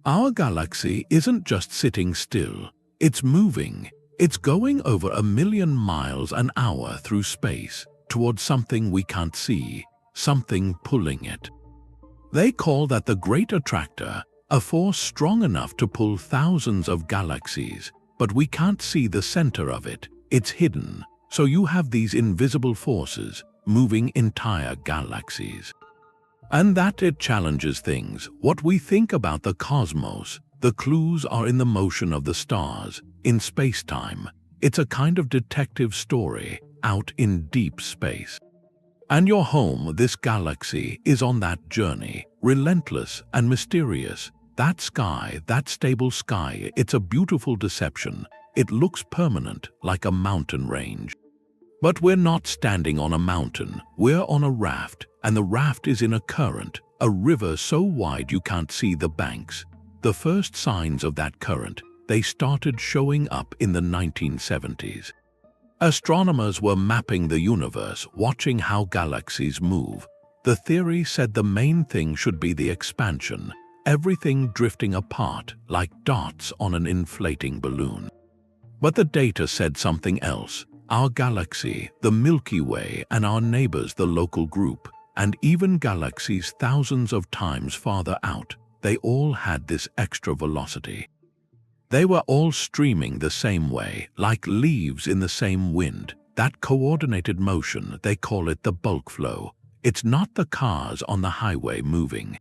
Our galaxy isn't just sitting still, it's moving. It's going over 1,000,000 miles an hour through space towards something we can't see, something pulling it. They call that the Great Attractor, a force strong enough to pull thousands of galaxies, but we can't see the center of it. It's hidden, so you have these invisible forces moving entire galaxies. And that it challenges things, what we think about the cosmos. The clues are in the motion of the stars, in space-time. It's a kind of detective story out in deep space. And your home, this galaxy, is on that journey, relentless and mysterious. That sky, that stable sky, it's a beautiful deception. It looks permanent, like a mountain range. But we're not standing on a mountain, we're on a raft, and the raft is in a current, a river so wide you can't see the banks. The first signs of that current, they started showing up in the 1970s. Astronomers were mapping the universe, watching how galaxies move. The theory said the main thing should be the expansion, everything drifting apart like dots on an inflating balloon. But the data said something else. Our galaxy, the Milky Way, and our neighbors, the local group, and even galaxies thousands of times farther out, they all had this extra velocity. They were all streaming the same way, like leaves in the same wind. That coordinated motion, they call it the bulk flow. It's not the cars on the highway moving.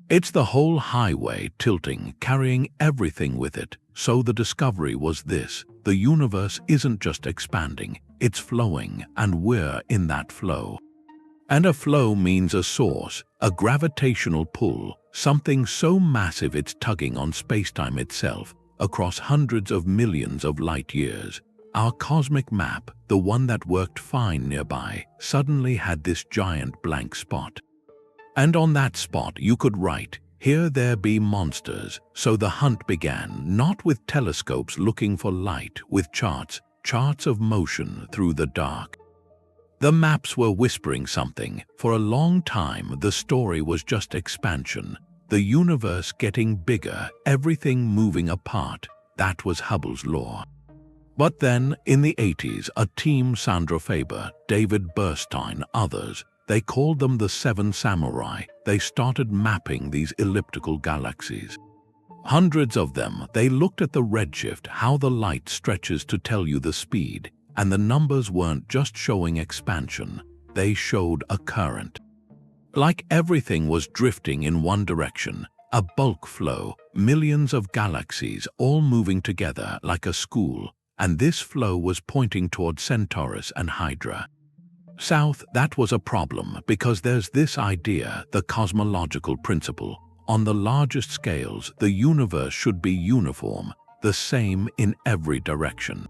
It's the whole highway tilting, carrying everything with it. So the discovery was this: the universe isn't just expanding, it's flowing, and we're in that flow. And a flow means a source, a gravitational pull, something so massive it's tugging on spacetime itself, across hundreds of millions of light years. Our cosmic map, the one that worked fine nearby, suddenly had this giant blank spot. And on that spot you could write, "Here there be monsters." So the hunt began, not with telescopes looking for light, with charts of motion through the dark. The maps were whispering something. For a long time the story was just expansion, the universe getting bigger, everything moving apart. That was Hubble's law. But then, in the 80s, a team, Sandra Faber, David Burstein, others, they called them the Seven Samurai. They started mapping these elliptical galaxies. Hundreds of them. They looked at the redshift, how the light stretches to tell you the speed. And the numbers weren't just showing expansion, they showed a current. Like everything was drifting in one direction, a bulk flow, millions of galaxies all moving together like a school, and this flow was pointing toward Centaurus and Hydra. South, that was a problem because there's this idea, the cosmological principle. On the largest scales, the universe should be uniform, the same in every direction.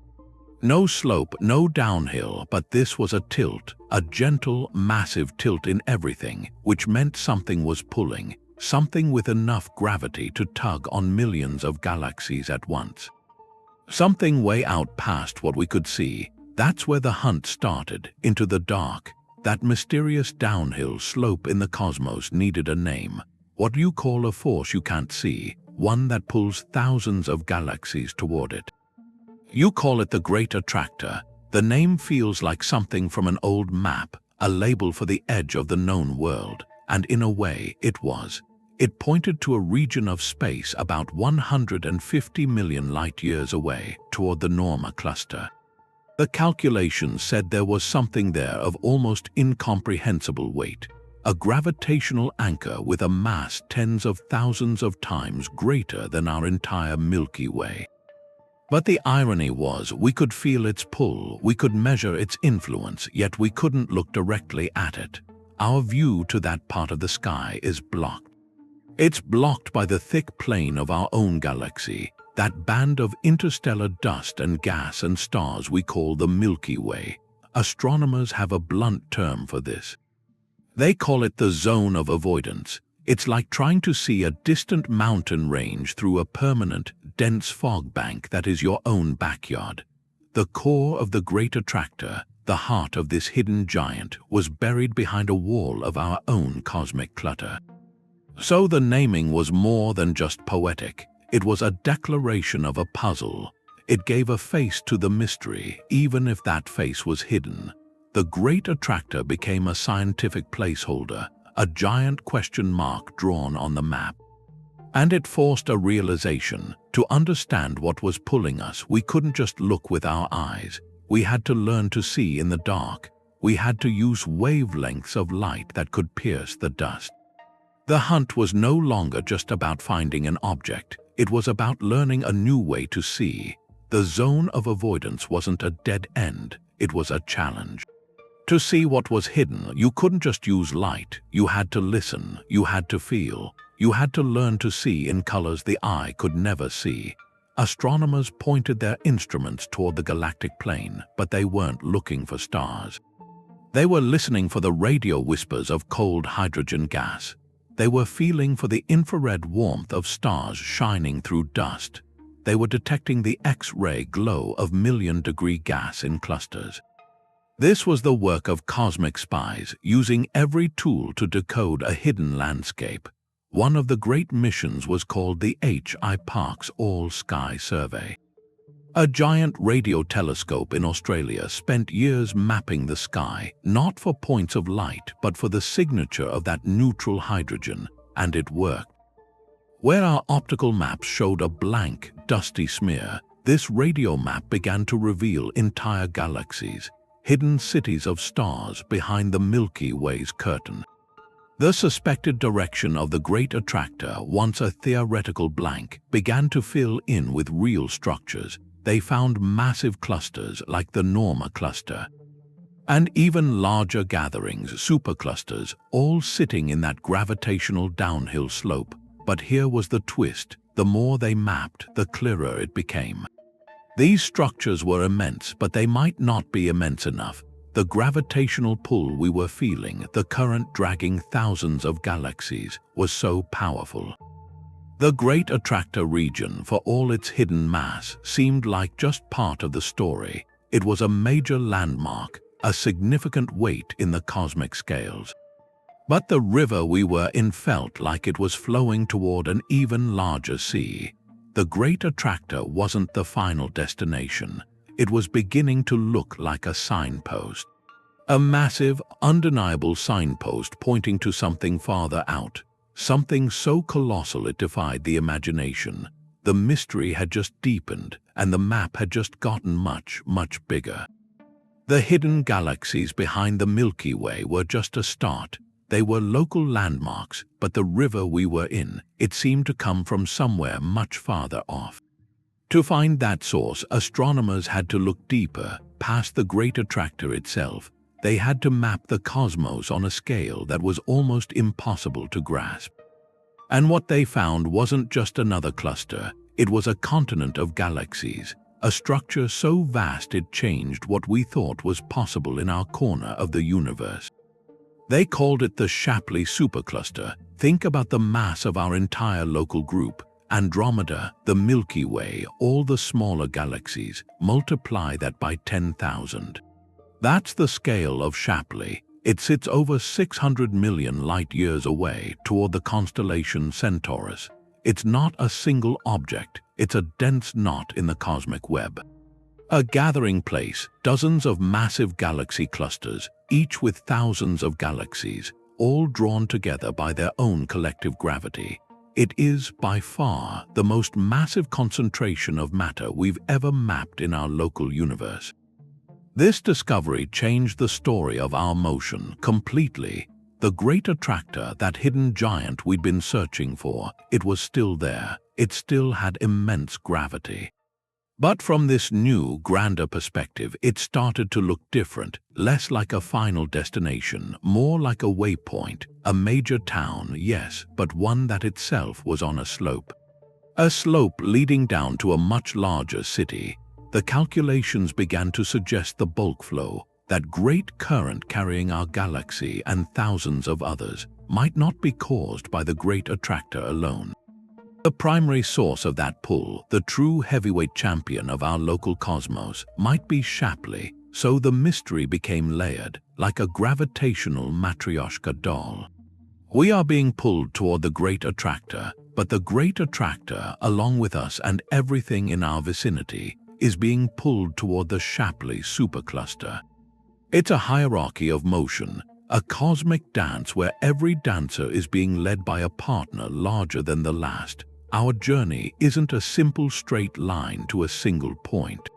No slope, no downhill, but this was a tilt, a gentle, massive tilt in everything, which meant something was pulling, something with enough gravity to tug on millions of galaxies at once. Something way out past what we could see. That's where the hunt started, into the dark. That mysterious downhill slope in the cosmos needed a name. What do you call a force you can't see, one that pulls thousands of galaxies toward it? You call it the Great Attractor. The name feels like something from an old map, a label for the edge of the known world, and in a way it was. It pointed to a region of space about 150 million light-years away, toward the Norma cluster. The calculations said there was something there of almost incomprehensible weight, a gravitational anchor with a mass tens of thousands of times greater than our entire Milky Way. But the irony was, we could feel its pull, we could measure its influence, yet we couldn't look directly at it. Our view to that part of the sky is blocked. It's blocked by the thick plane of our own galaxy, that band of interstellar dust and gas and stars we call the Milky Way. Astronomers have a blunt term for this. They call it the Zone of Avoidance. It's like trying to see a distant mountain range through a permanent, dense fog bank that is your own backyard. The core of the Great Attractor, the heart of this hidden giant, was buried behind a wall of our own cosmic clutter. So the naming was more than just poetic. It was a declaration of a puzzle. It gave a face to the mystery, even if that face was hidden. The Great Attractor became a scientific placeholder, a giant question mark drawn on the map. And it forced a realization. To understand what was pulling us, we couldn't just look with our eyes. We had to learn to see in the dark. We had to use wavelengths of light that could pierce the dust. The hunt was no longer just about finding an object. It was about learning a new way to see. The zone of avoidance wasn't a dead end. It was a challenge. To see what was hidden, you couldn't just use light. You had to listen. You had to feel. You had to learn to see in colors the eye could never see. Astronomers pointed their instruments toward the galactic plane, but they weren't looking for stars. They were listening for the radio whispers of cold hydrogen gas. They were feeling for the infrared warmth of stars shining through dust. They were detecting the X-ray glow of million-degree gas in clusters. This was the work of cosmic spies, using every tool to decode a hidden landscape. One of the great missions was called the H.I. Parkes All-Sky Survey. A giant radio telescope in Australia spent years mapping the sky, not for points of light, but for the signature of that neutral hydrogen, and it worked. Where our optical maps showed a blank, dusty smear, this radio map began to reveal entire galaxies, hidden cities of stars behind the Milky Way's curtain. The suspected direction of the Great Attractor, once a theoretical blank, began to fill in with real structures. They found massive clusters like the Norma cluster, and even larger gatherings, superclusters, all sitting in that gravitational downhill slope. But here was the twist. The more they mapped, the clearer it became. These structures were immense, but they might not be immense enough. The gravitational pull we were feeling, the current dragging thousands of galaxies, was so powerful. The Great Attractor region, for all its hidden mass, seemed like just part of the story. It was a major landmark, a significant weight in the cosmic scales. But the river we were in felt like it was flowing toward an even larger sea. The Great Attractor wasn't the final destination. It was beginning to look like a signpost. A massive, undeniable signpost pointing to something farther out. Something so colossal it defied the imagination. The mystery had just deepened, and the map had just gotten much, much bigger. The hidden galaxies behind the Milky Way were just a start. They were local landmarks, but the river we were in, it seemed to come from somewhere much farther off. To find that source, astronomers had to look deeper, past the Great Attractor itself. They had to map the cosmos on a scale that was almost impossible to grasp. And what they found wasn't just another cluster. It was a continent of galaxies, a structure so vast it changed what we thought was possible in our corner of the universe. They called it the Shapley Supercluster. Think about the mass of our entire local group. Andromeda, the Milky Way, all the smaller galaxies. Multiply that by 10,000. That's the scale of Shapley. It sits over 600 million light-years away toward the constellation Centaurus. It's not a single object. It's a dense knot in the cosmic web. A gathering place, dozens of massive galaxy clusters, each with thousands of galaxies, all drawn together by their own collective gravity. It is, by far, the most massive concentration of matter we've ever mapped in our local universe. This discovery changed the story of our motion completely. The Great Attractor, that hidden giant we'd been searching for, it was still there. It still had immense gravity. But from this new, grander perspective, it started to look different, less like a final destination, more like a waypoint, a major town, yes, but one that itself was on a slope. A slope leading down to a much larger city. The calculations began to suggest the bulk flow, that great current carrying our galaxy and thousands of others, might not be caused by the Great Attractor alone. The primary source of that pull, the true heavyweight champion of our local cosmos, might be Shapley, so the mystery became layered, like a gravitational matryoshka doll. We are being pulled toward the Great Attractor, but the Great Attractor, along with us and everything in our vicinity, is being pulled toward the Shapley Supercluster. It's a hierarchy of motion, a cosmic dance where every dancer is being led by a partner larger than the last. Our journey isn't a simple straight line to a single point.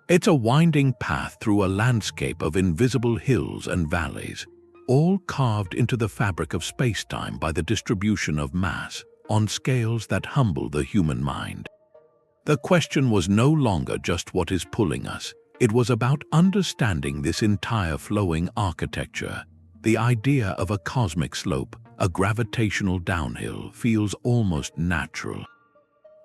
It's a winding path through a landscape of invisible hills and valleys, all carved into the fabric of space-time by the distribution of mass on scales that humble the human mind. The question was no longer just what is pulling us. It was about understanding this entire flowing architecture. The idea of a cosmic slope, a gravitational downhill, feels almost natural.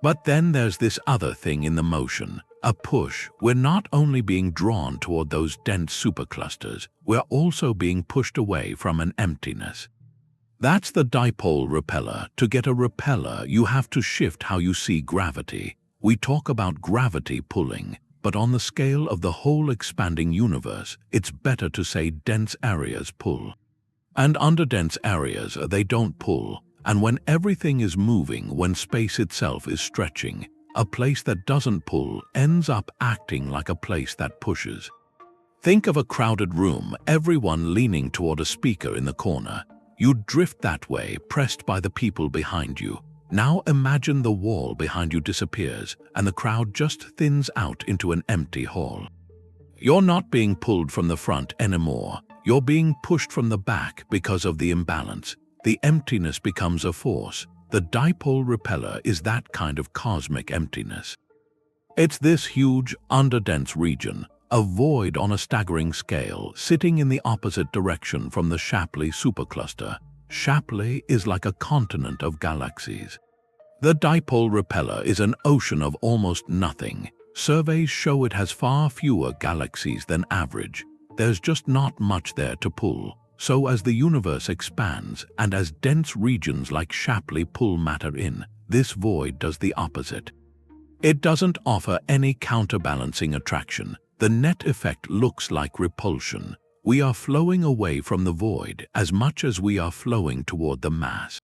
But then there's this other thing in the motion, a push. We're not only being drawn toward those dense superclusters, we're also being pushed away from an emptiness. That's the dipole repeller. To get a repeller, you have to shift how you see gravity. We talk about gravity pulling, but on the scale of the whole expanding universe, it's better to say dense areas pull. And under dense areas, they don't pull. And when everything is moving, when space itself is stretching, a place that doesn't pull ends up acting like a place that pushes. Think of a crowded room, everyone leaning toward a speaker in the corner. You'd drift that way, pressed by the people behind you. Now imagine the wall behind you disappears, and the crowd just thins out into an empty hall. You're not being pulled from the front anymore. You're being pushed from the back because of the imbalance. The emptiness becomes a force. The dipole repeller is that kind of cosmic emptiness. It's this huge, underdense region, a void on a staggering scale, sitting in the opposite direction from the Shapley Supercluster. Shapley is like a continent of galaxies. The dipole repeller is an ocean of almost nothing. Surveys show it has far fewer galaxies than average. There's just not much there to pull. So as the universe expands, and as dense regions like Shapley pull matter in, this void does the opposite. It doesn't offer any counterbalancing attraction. The net effect looks like repulsion. We are flowing away from the void as much as we are flowing toward the mass.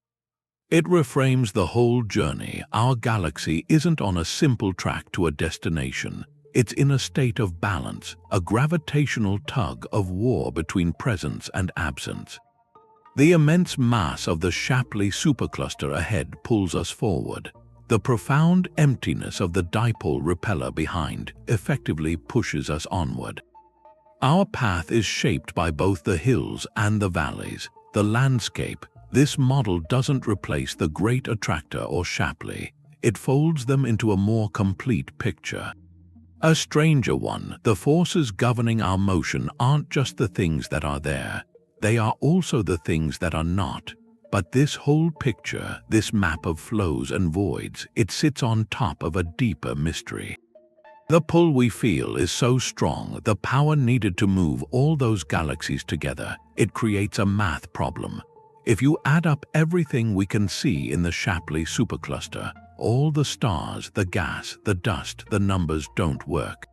It reframes the whole journey. Our galaxy isn't on a simple track to a destination. It's in a state of balance, a gravitational tug of war between presence and absence. The immense mass of the Shapley Supercluster ahead pulls us forward. The profound emptiness of the dipole repeller behind effectively pushes us onward. Our path is shaped by both the hills and the valleys. The landscape. This model doesn't replace the Great Attractor or Shapley. It folds them into a more complete picture. A stranger one. The forces governing our motion aren't just the things that are there. They are also the things that are not. But this whole picture, this map of flows and voids, it sits on top of a deeper mystery. The pull we feel is so strong, the power needed to move all those galaxies together, it creates a math problem. If you add up everything we can see in the Shapley Supercluster, all the stars, the gas, the dust, the numbers don't work.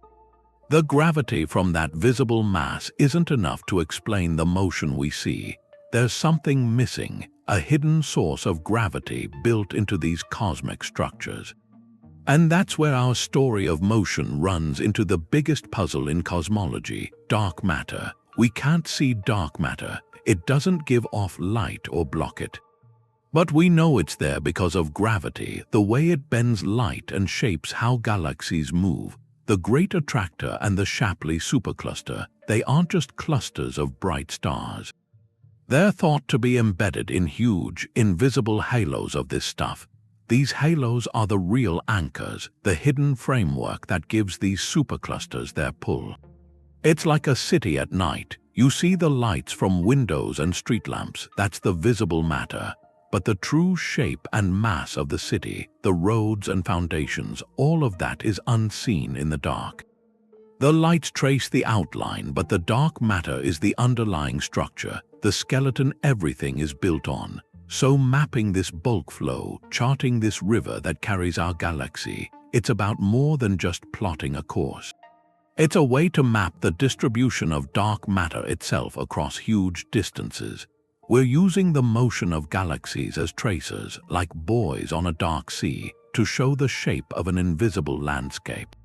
The gravity from that visible mass isn't enough to explain the motion we see. There's something missing, a hidden source of gravity built into these cosmic structures. And that's where our story of motion runs into the biggest puzzle in cosmology, dark matter. We can't see dark matter. It doesn't give off light or block it. But we know it's there because of gravity, the way it bends light and shapes how galaxies move. The Great Attractor and the Shapley Supercluster, they aren't just clusters of bright stars. They're thought to be embedded in huge, invisible halos of this stuff. These halos are the real anchors, the hidden framework that gives these superclusters their pull. It's like a city at night. You see the lights from windows and street lamps, that's the visible matter. But the true shape and mass of the city, the roads and foundations, all of that is unseen in the dark. The lights trace the outline, but the dark matter is the underlying structure, the skeleton everything is built on. So mapping this bulk flow, charting this river that carries our galaxy, it's about more than just plotting a course. It's a way to map the distribution of dark matter itself across huge distances. We're using the motion of galaxies as tracers, like buoys on a dark sea, to show the shape of an invisible landscape.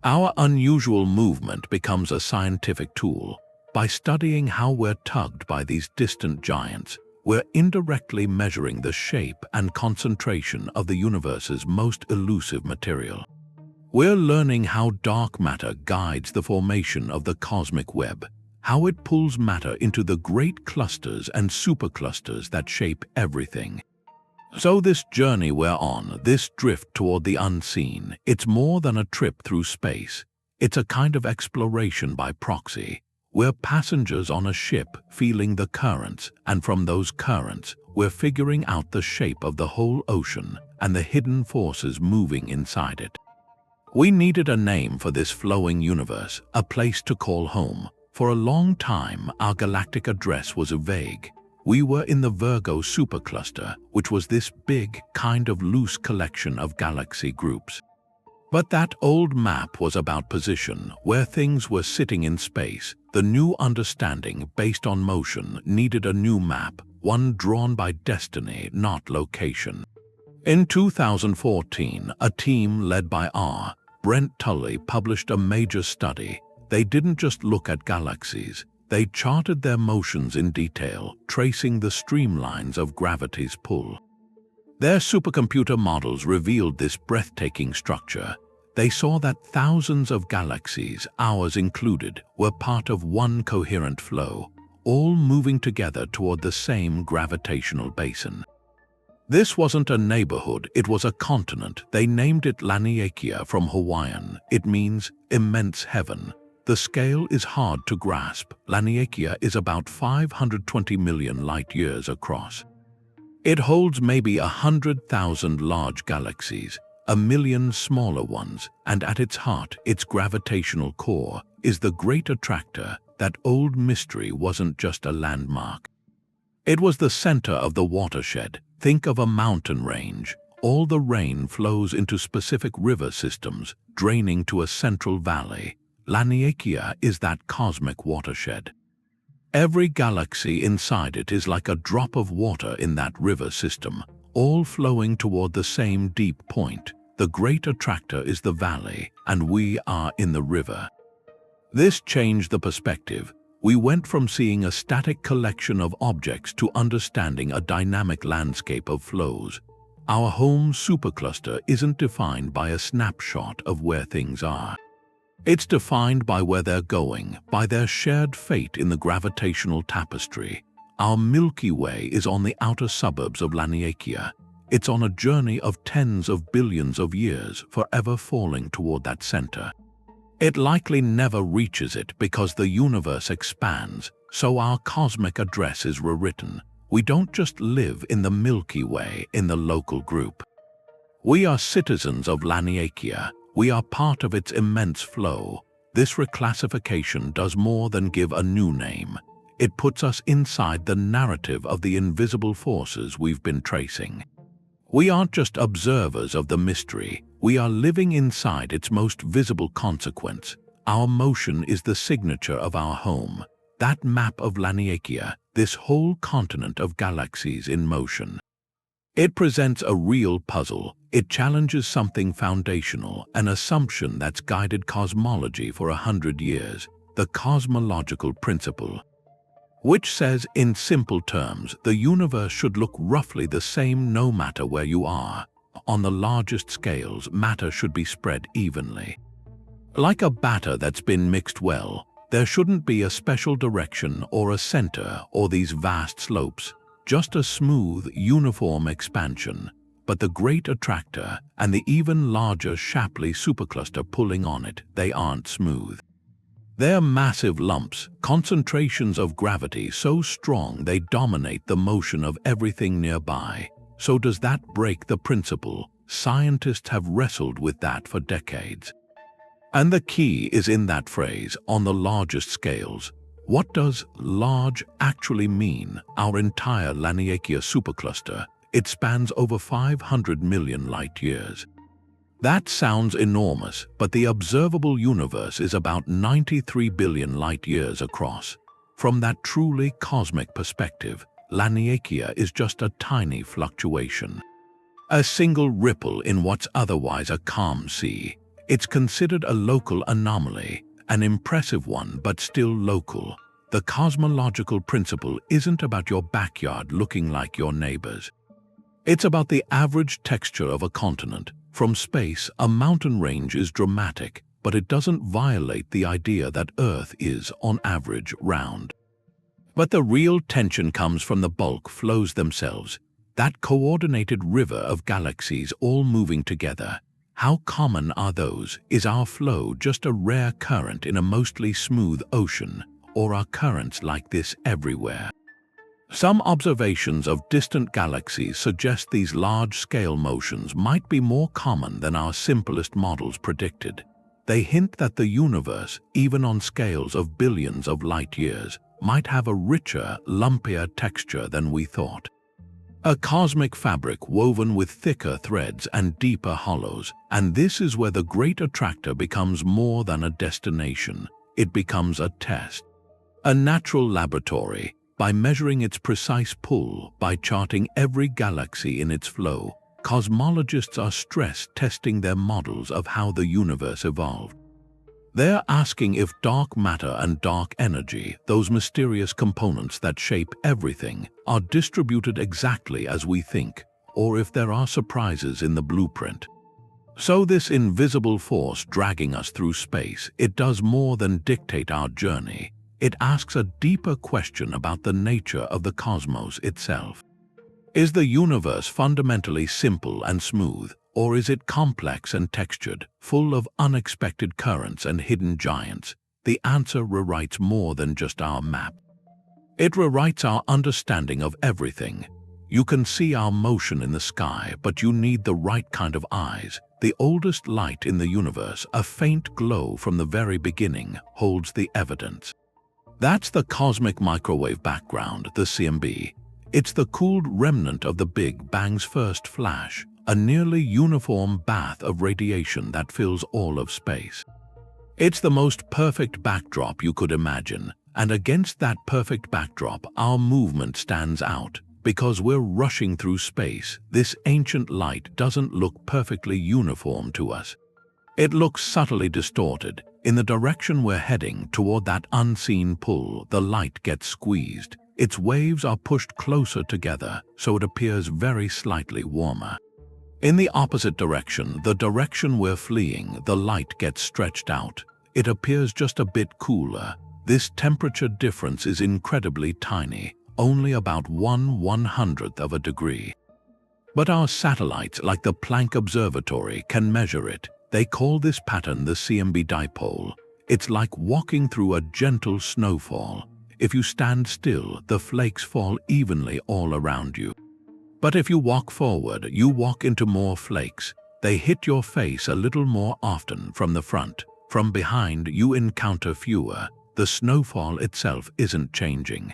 Our unusual movement becomes a scientific tool. By studying how we're tugged by these distant giants, we're indirectly measuring the shape and concentration of the universe's most elusive material. We're learning how dark matter guides the formation of the cosmic web, how it pulls matter into the great clusters and superclusters that shape everything. So this journey we're on, this drift toward the unseen, it's more than a trip through space. It's a kind of exploration by proxy. We're passengers on a ship feeling the currents, and from those currents, we're figuring out the shape of the whole ocean and the hidden forces moving inside it. We needed a name for this flowing universe, a place to call home. For a long time, our galactic address was vague. We were in the Virgo Supercluster, which was this big, kind of loose collection of galaxy groups. But that old map was about position, where things were sitting in space. The new understanding, based on motion, needed a new map, one drawn by destiny, not location. In 2014, a team led by R. Brent Tully published a major study. They didn't just look at galaxies, they charted their motions in detail, tracing the streamlines of gravity's pull. Their supercomputer models revealed this breathtaking structure. They saw that thousands of galaxies, ours included, were part of one coherent flow, all moving together toward the same gravitational basin. This wasn't a neighborhood, it was a continent. They named it Laniakea from Hawaiian. It means immense heaven. The scale is hard to grasp. Laniakea is about 520 million light-years across. It holds maybe 100,000 large galaxies, 1 million smaller ones, and at its heart, its gravitational core, is the Great Attractor. That old mystery wasn't just a landmark. It was the center of the watershed. Think of a mountain range. All the rain flows into specific river systems, draining to a central valley. Laniakea is that cosmic watershed. Every galaxy inside it is like a drop of water in that river system, all flowing toward the same deep point. The Great Attractor is the valley, and we are in the river. This changed the perspective. We went from seeing a static collection of objects to understanding a dynamic landscape of flows. Our home supercluster isn't defined by a snapshot of where things are. It's defined by where they're going, by their shared fate in the gravitational tapestry. Our Milky Way is on the outer suburbs of Laniakea. It's on a journey of tens of billions of years, forever falling toward that center. It likely never reaches it because the universe expands, so our cosmic address is rewritten. We don't just live in the Milky Way in the local group. We are citizens of Laniakea. We are part of its immense flow. This reclassification does more than give a new name. It puts us inside the narrative of the invisible forces we've been tracing. We aren't just observers of the mystery, we are living inside its most visible consequence. Our motion is the signature of our home. That map of Laniakea, this whole continent of galaxies in motion. It presents a real puzzle. It challenges something foundational, an assumption that's guided cosmology for 100 years, the Cosmological Principle, which says, in simple terms, the universe should look roughly the same no matter where you are. On the largest scales, matter should be spread evenly. Like a batter that's been mixed well, there shouldn't be a special direction or a center or these vast slopes, just a smooth, uniform expansion. But the Great Attractor and the even larger Shapley Supercluster pulling on it, they aren't smooth. They're massive lumps, concentrations of gravity so strong they dominate the motion of everything nearby. So does that break the principle? Scientists have wrestled with that for decades. And the key is in that phrase, on the largest scales. What does large actually mean? Our entire Laniakea Supercluster, it spans over 500 million light-years. That sounds enormous, but the observable universe is about 93 billion light-years across. From that truly cosmic perspective, Laniakea is just a tiny fluctuation. A single ripple in what's otherwise a calm sea. It's considered a local anomaly, an impressive one but still local. The cosmological principle isn't about your backyard looking like your neighbor's. It's about the average texture of a continent. From space, a mountain range is dramatic, but it doesn't violate the idea that Earth is, on average, round. But the real tension comes from the bulk flows themselves, that coordinated river of galaxies all moving together. How common are those? Is our flow just a rare current in a mostly smooth ocean, or are currents like this everywhere? Some observations of distant galaxies suggest these large-scale motions might be more common than our simplest models predicted. They hint that the universe, even on scales of billions of light-years, might have a richer, lumpier texture than we thought. A cosmic fabric woven with thicker threads and deeper hollows, and this is where the Great Attractor becomes more than a destination. It becomes a test. A natural laboratory. By measuring its precise pull, by charting every galaxy in its flow, cosmologists are stress-testing their models of how the universe evolved. They're asking if dark matter and dark energy, those mysterious components that shape everything, are distributed exactly as we think, or if there are surprises in the blueprint. So this invisible force dragging us through space, it does more than dictate our journey. It asks a deeper question about the nature of the cosmos itself. Is the universe fundamentally simple and smooth, or is it complex and textured, full of unexpected currents and hidden giants? The answer rewrites more than just our map. It rewrites our understanding of everything. You can see our motion in the sky, but you need the right kind of eyes. The oldest light in the universe, a faint glow from the very beginning, holds the evidence. That's the cosmic microwave background, the CMB. It's the cooled remnant of the Big Bang's first flash, a nearly uniform bath of radiation that fills all of space. It's the most perfect backdrop you could imagine, and against that perfect backdrop, our movement stands out. Because we're rushing through space, this ancient light doesn't look perfectly uniform to us. It looks subtly distorted. In the direction we're heading, toward that unseen pull, the light gets squeezed. Its waves are pushed closer together, so it appears very slightly warmer. In the opposite direction, the direction we're fleeing, the light gets stretched out. It appears just a bit cooler. This temperature difference is incredibly tiny, only about 1/100th of a degree. But our satellites, like the Planck Observatory, can measure it. They call this pattern the CMB Dipole. It's like walking through a gentle snowfall. If you stand still, the flakes fall evenly all around you. But if you walk forward, you walk into more flakes. They hit your face a little more often from the front. From behind, you encounter fewer. The snowfall itself isn't changing.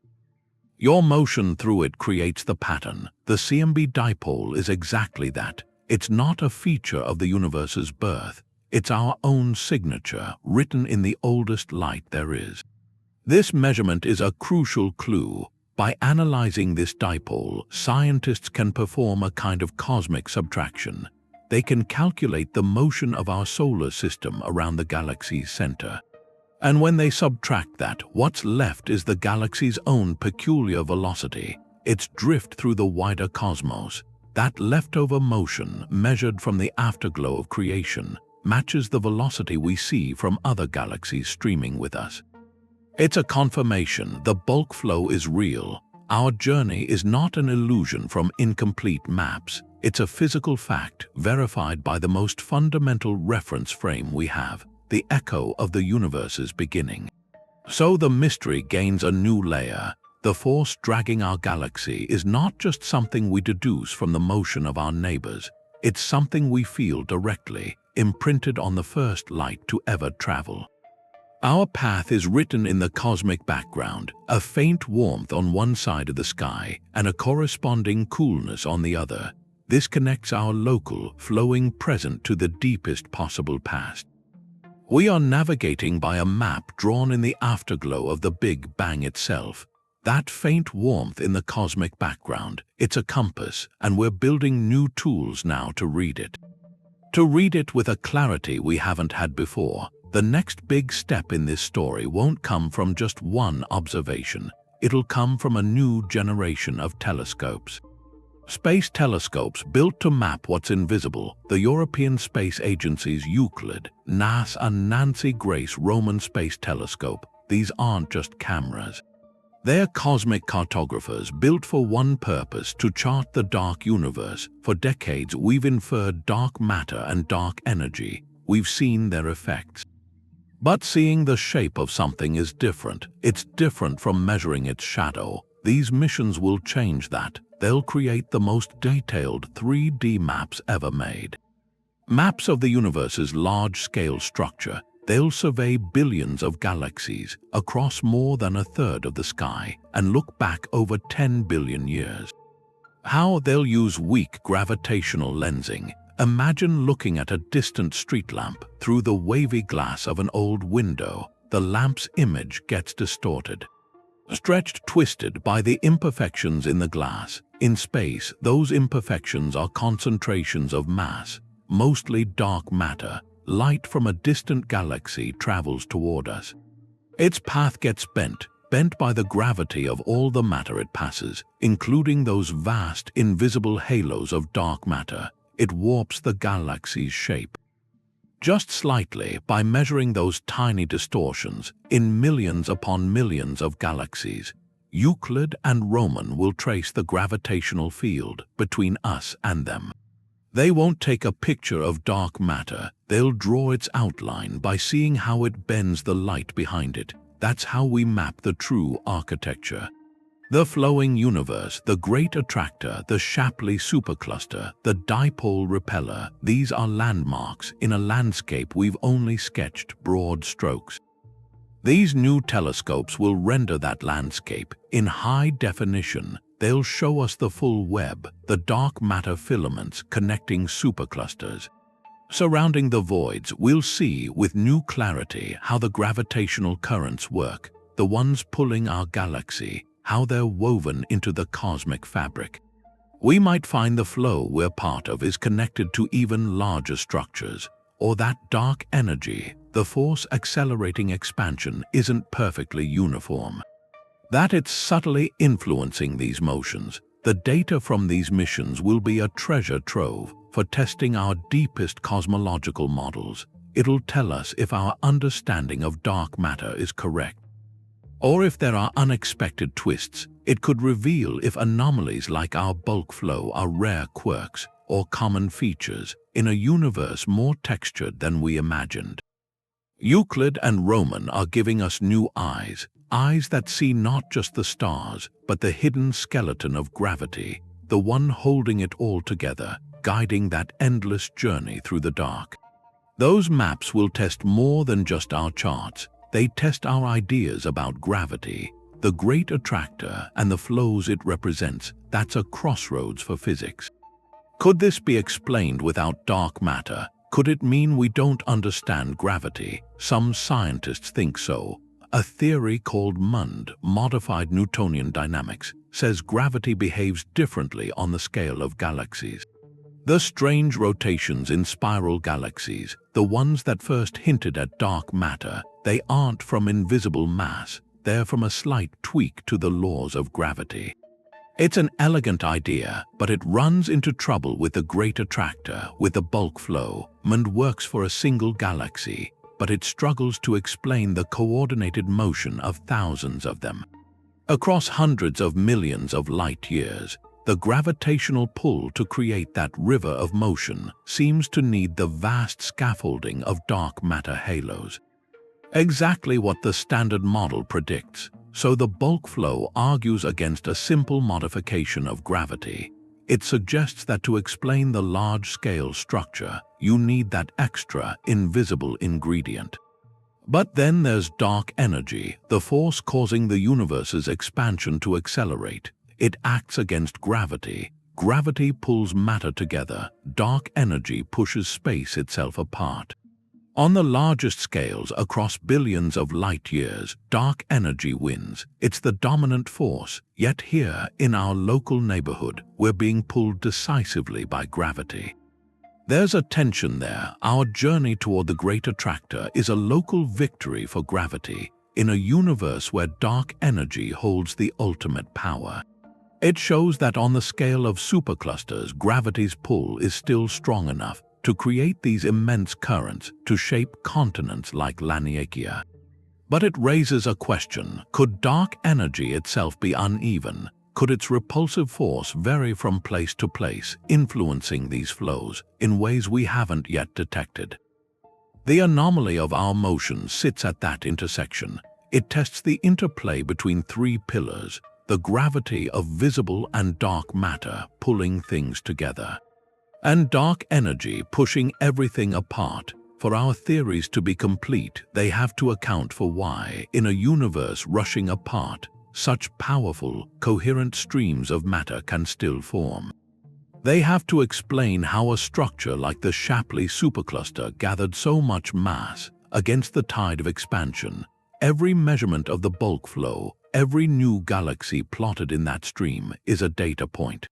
Your motion through it creates the pattern. The CMB Dipole is exactly that. It's not a feature of the universe's birth. It's our own signature, written in the oldest light there is. This measurement is a crucial clue. By analyzing this dipole, scientists can perform a kind of cosmic subtraction. They can calculate the motion of our solar system around the galaxy's center. And when they subtract that, what's left is the galaxy's own peculiar velocity, its drift through the wider cosmos. That leftover motion, measured from the afterglow of creation, matches the velocity we see from other galaxies streaming with us. It's a confirmation the bulk flow is real. Our journey is not an illusion from incomplete maps. It's a physical fact verified by the most fundamental reference frame we have, the echo of the universe's beginning. So the mystery gains a new layer. The force dragging our galaxy is not just something we deduce from the motion of our neighbors. It's something we feel directly, imprinted on the first light to ever travel. Our path is written in the cosmic background, a faint warmth on one side of the sky and a corresponding coolness on the other. This connects our local, flowing present to the deepest possible past. We are navigating by a map drawn in the afterglow of the Big Bang itself. That faint warmth in the cosmic background, it's a compass, and we're building new tools now to read it. To read it with a clarity we haven't had before. The next big step in this story won't come from just one observation. It'll come from a new generation of telescopes. Space telescopes built to map what's invisible. The European Space Agency's Euclid, NASA and Nancy Grace Roman Space Telescope. These aren't just cameras. They're cosmic cartographers built for one purpose: to chart the dark universe. For decades, we've inferred dark matter and dark energy. We've seen their effects. But seeing the shape of something is different. It's different from measuring its shadow. These missions will change that. They'll create the most detailed 3D maps ever made. Maps of the universe's large-scale structure. They'll survey billions of galaxies across more than a third of the sky and look back over 10 billion years. How they'll use weak gravitational lensing. Imagine looking at a distant street lamp through the wavy glass of an old window. The lamp's image gets distorted, stretched, twisted by the imperfections in the glass. In space, those imperfections are concentrations of mass, mostly dark matter. Light from a distant galaxy travels toward us. Its path gets bent by the gravity of all the matter it passes, including those vast, invisible halos of dark matter. It warps the galaxy's shape. Just slightly, by measuring those tiny distortions in millions upon millions of galaxies. Euclid and Roman will trace the gravitational field between us and them. They won't take a picture of dark matter. They'll draw its outline by seeing how it bends the light behind it. That's how we map the true architecture. The flowing universe, the Great Attractor, the Shapley Supercluster, the Dipole Repeller. These are landmarks in a landscape we've only sketched broad strokes. These new telescopes will render that landscape in high definition. They'll show us the full web, the dark matter filaments connecting superclusters. Surrounding the voids, we'll see with new clarity how the gravitational currents work, the ones pulling our galaxy, how they're woven into the cosmic fabric. We might find the flow we're part of is connected to even larger structures, or that dark energy, the force accelerating expansion, isn't perfectly uniform. That it's subtly influencing these motions. The data from these missions will be a treasure trove for testing our deepest cosmological models. It'll tell us if our understanding of dark matter is correct, or if there are unexpected twists. It could reveal if anomalies like our bulk flow are rare quirks or common features in a universe more textured than we imagined. Euclid and Roman are giving us new eyes that see not just the stars, but the hidden skeleton of gravity, the one holding it all together, guiding that endless journey through the dark. Those maps will test more than just our charts. They test our ideas about gravity, the Great Attractor, and the flows it represents. That's a crossroads for physics. Could this be explained without dark matter? Could it mean we don't understand gravity? Some scientists think so. A theory called MUND, Modified Newtonian Dynamics, says gravity behaves differently on the scale of galaxies. The strange rotations in spiral galaxies, the ones that first hinted at dark matter, they aren't from invisible mass. They're from a slight tweak to the laws of gravity. It's an elegant idea, but it runs into trouble with the Great Attractor, with the bulk flow. MUND works for a single galaxy, but it struggles to explain the coordinated motion of thousands of them. Across hundreds of millions of light years, the gravitational pull to create that river of motion seems to need the vast scaffolding of dark matter halos. Exactly what the standard model predicts. So the bulk flow argues against a simple modification of gravity. It suggests that to explain the large-scale structure, you need that extra, invisible ingredient. But then there's dark energy, the force causing the universe's expansion to accelerate. It acts against gravity. Gravity pulls matter together. Dark energy pushes space itself apart. On the largest scales, across billions of light-years, dark energy wins. It's the dominant force, yet here, in our local neighborhood, we're being pulled decisively by gravity. There's a tension there. Our journey toward the Great Attractor is a local victory for gravity, in a universe where dark energy holds the ultimate power. It shows that on the scale of superclusters, gravity's pull is still strong enough to create these immense currents to shape continents like Laniakea. But it raises a question: could dark energy itself be uneven? Could its repulsive force vary from place to place, influencing these flows in ways we haven't yet detected? The anomaly of our motion sits at that intersection. It tests the interplay between three pillars: the gravity of visible and dark matter pulling things together, and dark energy pushing everything apart. For our theories to be complete, they have to account for why, in a universe rushing apart, such powerful, coherent streams of matter can still form. They have to explain how a structure like the Shapley Supercluster gathered so much mass against the tide of expansion. Every measurement of the bulk flow, every new galaxy plotted in that stream is a data point.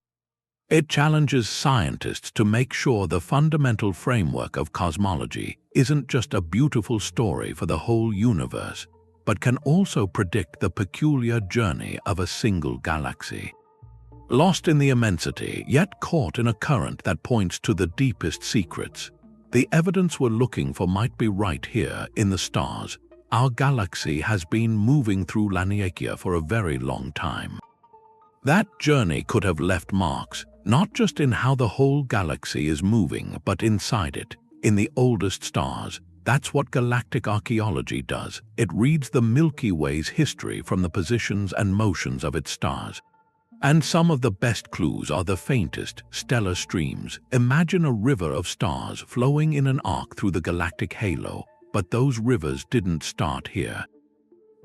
It challenges scientists to make sure the fundamental framework of cosmology isn't just a beautiful story for the whole universe, but can also predict the peculiar journey of a single galaxy. Lost in the immensity, yet caught in a current that points to the deepest secrets, the evidence we're looking for might be right here in the stars. Our galaxy has been moving through Laniakea for a very long time. That journey could have left marks, not just in how the whole galaxy is moving, but inside it, in the oldest stars. That's what Galactic Archaeology does. It reads the Milky Way's history from the positions and motions of its stars. And some of the best clues are the faintest, stellar streams. Imagine a river of stars flowing in an arc through the galactic halo, but those rivers didn't start here.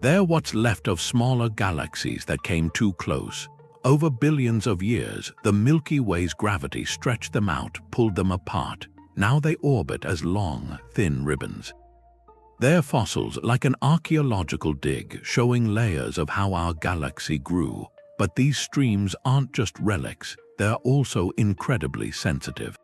They're what's left of smaller galaxies that came too close. Over billions of years, the Milky Way's gravity stretched them out, pulled them apart. Now they orbit as long, thin ribbons. They're fossils, like an archaeological dig, showing layers of how our galaxy grew. But these streams aren't just relics, they're also incredibly sensitive.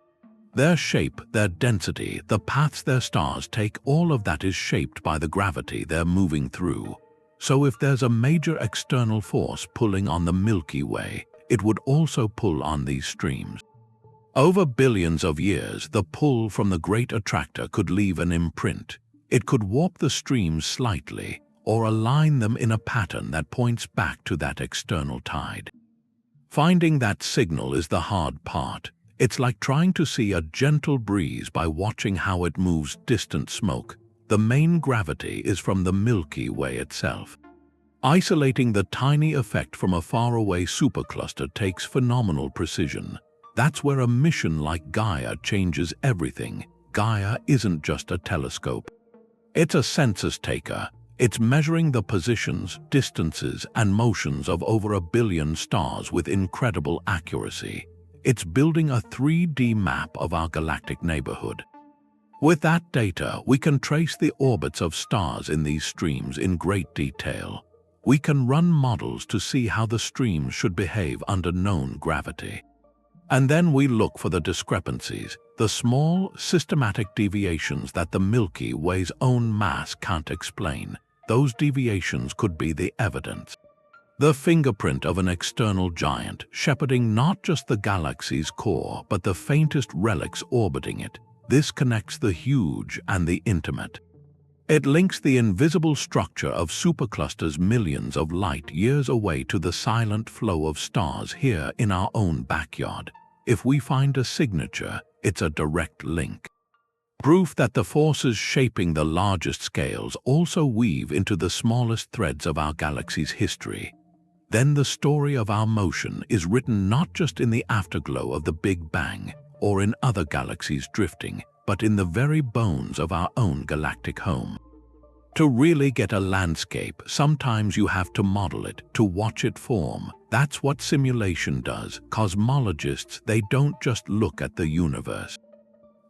Their shape, their density, the paths their stars take, all of that is shaped by the gravity they're moving through. So if there's a major external force pulling on the Milky Way, it would also pull on these streams. Over billions of years, the pull from the Great Attractor could leave an imprint. It could warp the streams slightly, or align them in a pattern that points back to that external tide. Finding that signal is the hard part. It's like trying to see a gentle breeze by watching how it moves distant smoke. The main gravity is from the Milky Way itself. Isolating the tiny effect from a faraway supercluster takes phenomenal precision. That's where a mission like Gaia changes everything. Gaia isn't just a telescope. It's a census taker. It's measuring the positions, distances, and motions of over 1 billion stars with incredible accuracy. It's building a 3D map of our galactic neighborhood. With that data, we can trace the orbits of stars in these streams in great detail. We can run models to see how the streams should behave under known gravity. And then we look for the discrepancies, the small, systematic deviations that the Milky Way's own mass can't explain. Those deviations could be the evidence. The fingerprint of an external giant, shepherding not just the galaxy's core, but the faintest relics orbiting it. This connects the huge and the intimate. It links the invisible structure of superclusters millions of light years away to the silent flow of stars here in our own backyard. If we find a signature, it's a direct link. Proof that the forces shaping the largest scales also weave into the smallest threads of our galaxy's history. Then the story of our motion is written not just in the afterglow of the Big Bang or in other galaxies drifting, but in the very bones of our own galactic home. To really get a landscape, sometimes you have to model it, to watch it form. That's what simulation does. Cosmologists, they don't just look at the universe.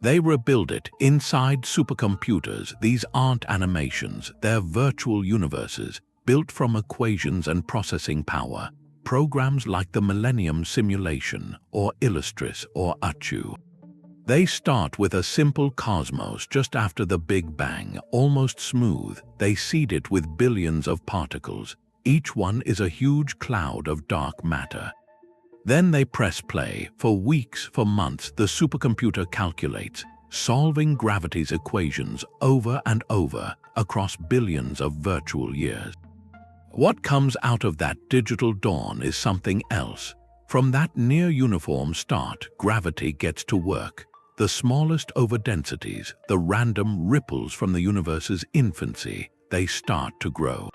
They rebuild it inside supercomputers. These aren't animations, they're virtual universes built from equations and processing power. Programs like the Millennium Simulation, or Illustris, or Achu. They start with a simple cosmos just after the Big Bang, almost smooth. They seed it with billions of particles. Each one is a huge cloud of dark matter. Then they press play. For weeks, for months, the supercomputer calculates, solving gravity's equations over and over across billions of virtual years. What comes out of that digital dawn is something else. From that near-uniform start, gravity gets to work. The smallest overdensities, the random ripples from the universe's infancy, they start to grow.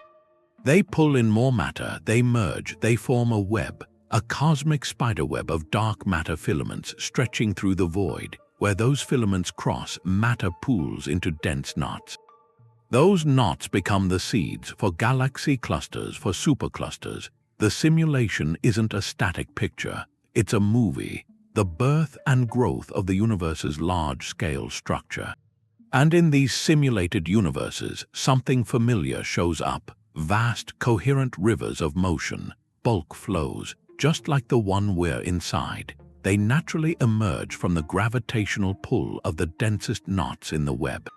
They pull in more matter, they merge, they form a web, a cosmic spiderweb of dark matter filaments stretching through the void. Where those filaments cross, matter pools into dense knots. Those knots become the seeds for galaxy clusters, for superclusters. The simulation isn't a static picture, it's a movie, the birth and growth of the universe's large-scale structure. And in these simulated universes, something familiar shows up: vast, coherent rivers of motion, bulk flows, just like the one we're inside. They naturally emerge from the gravitational pull of the densest knots in the web.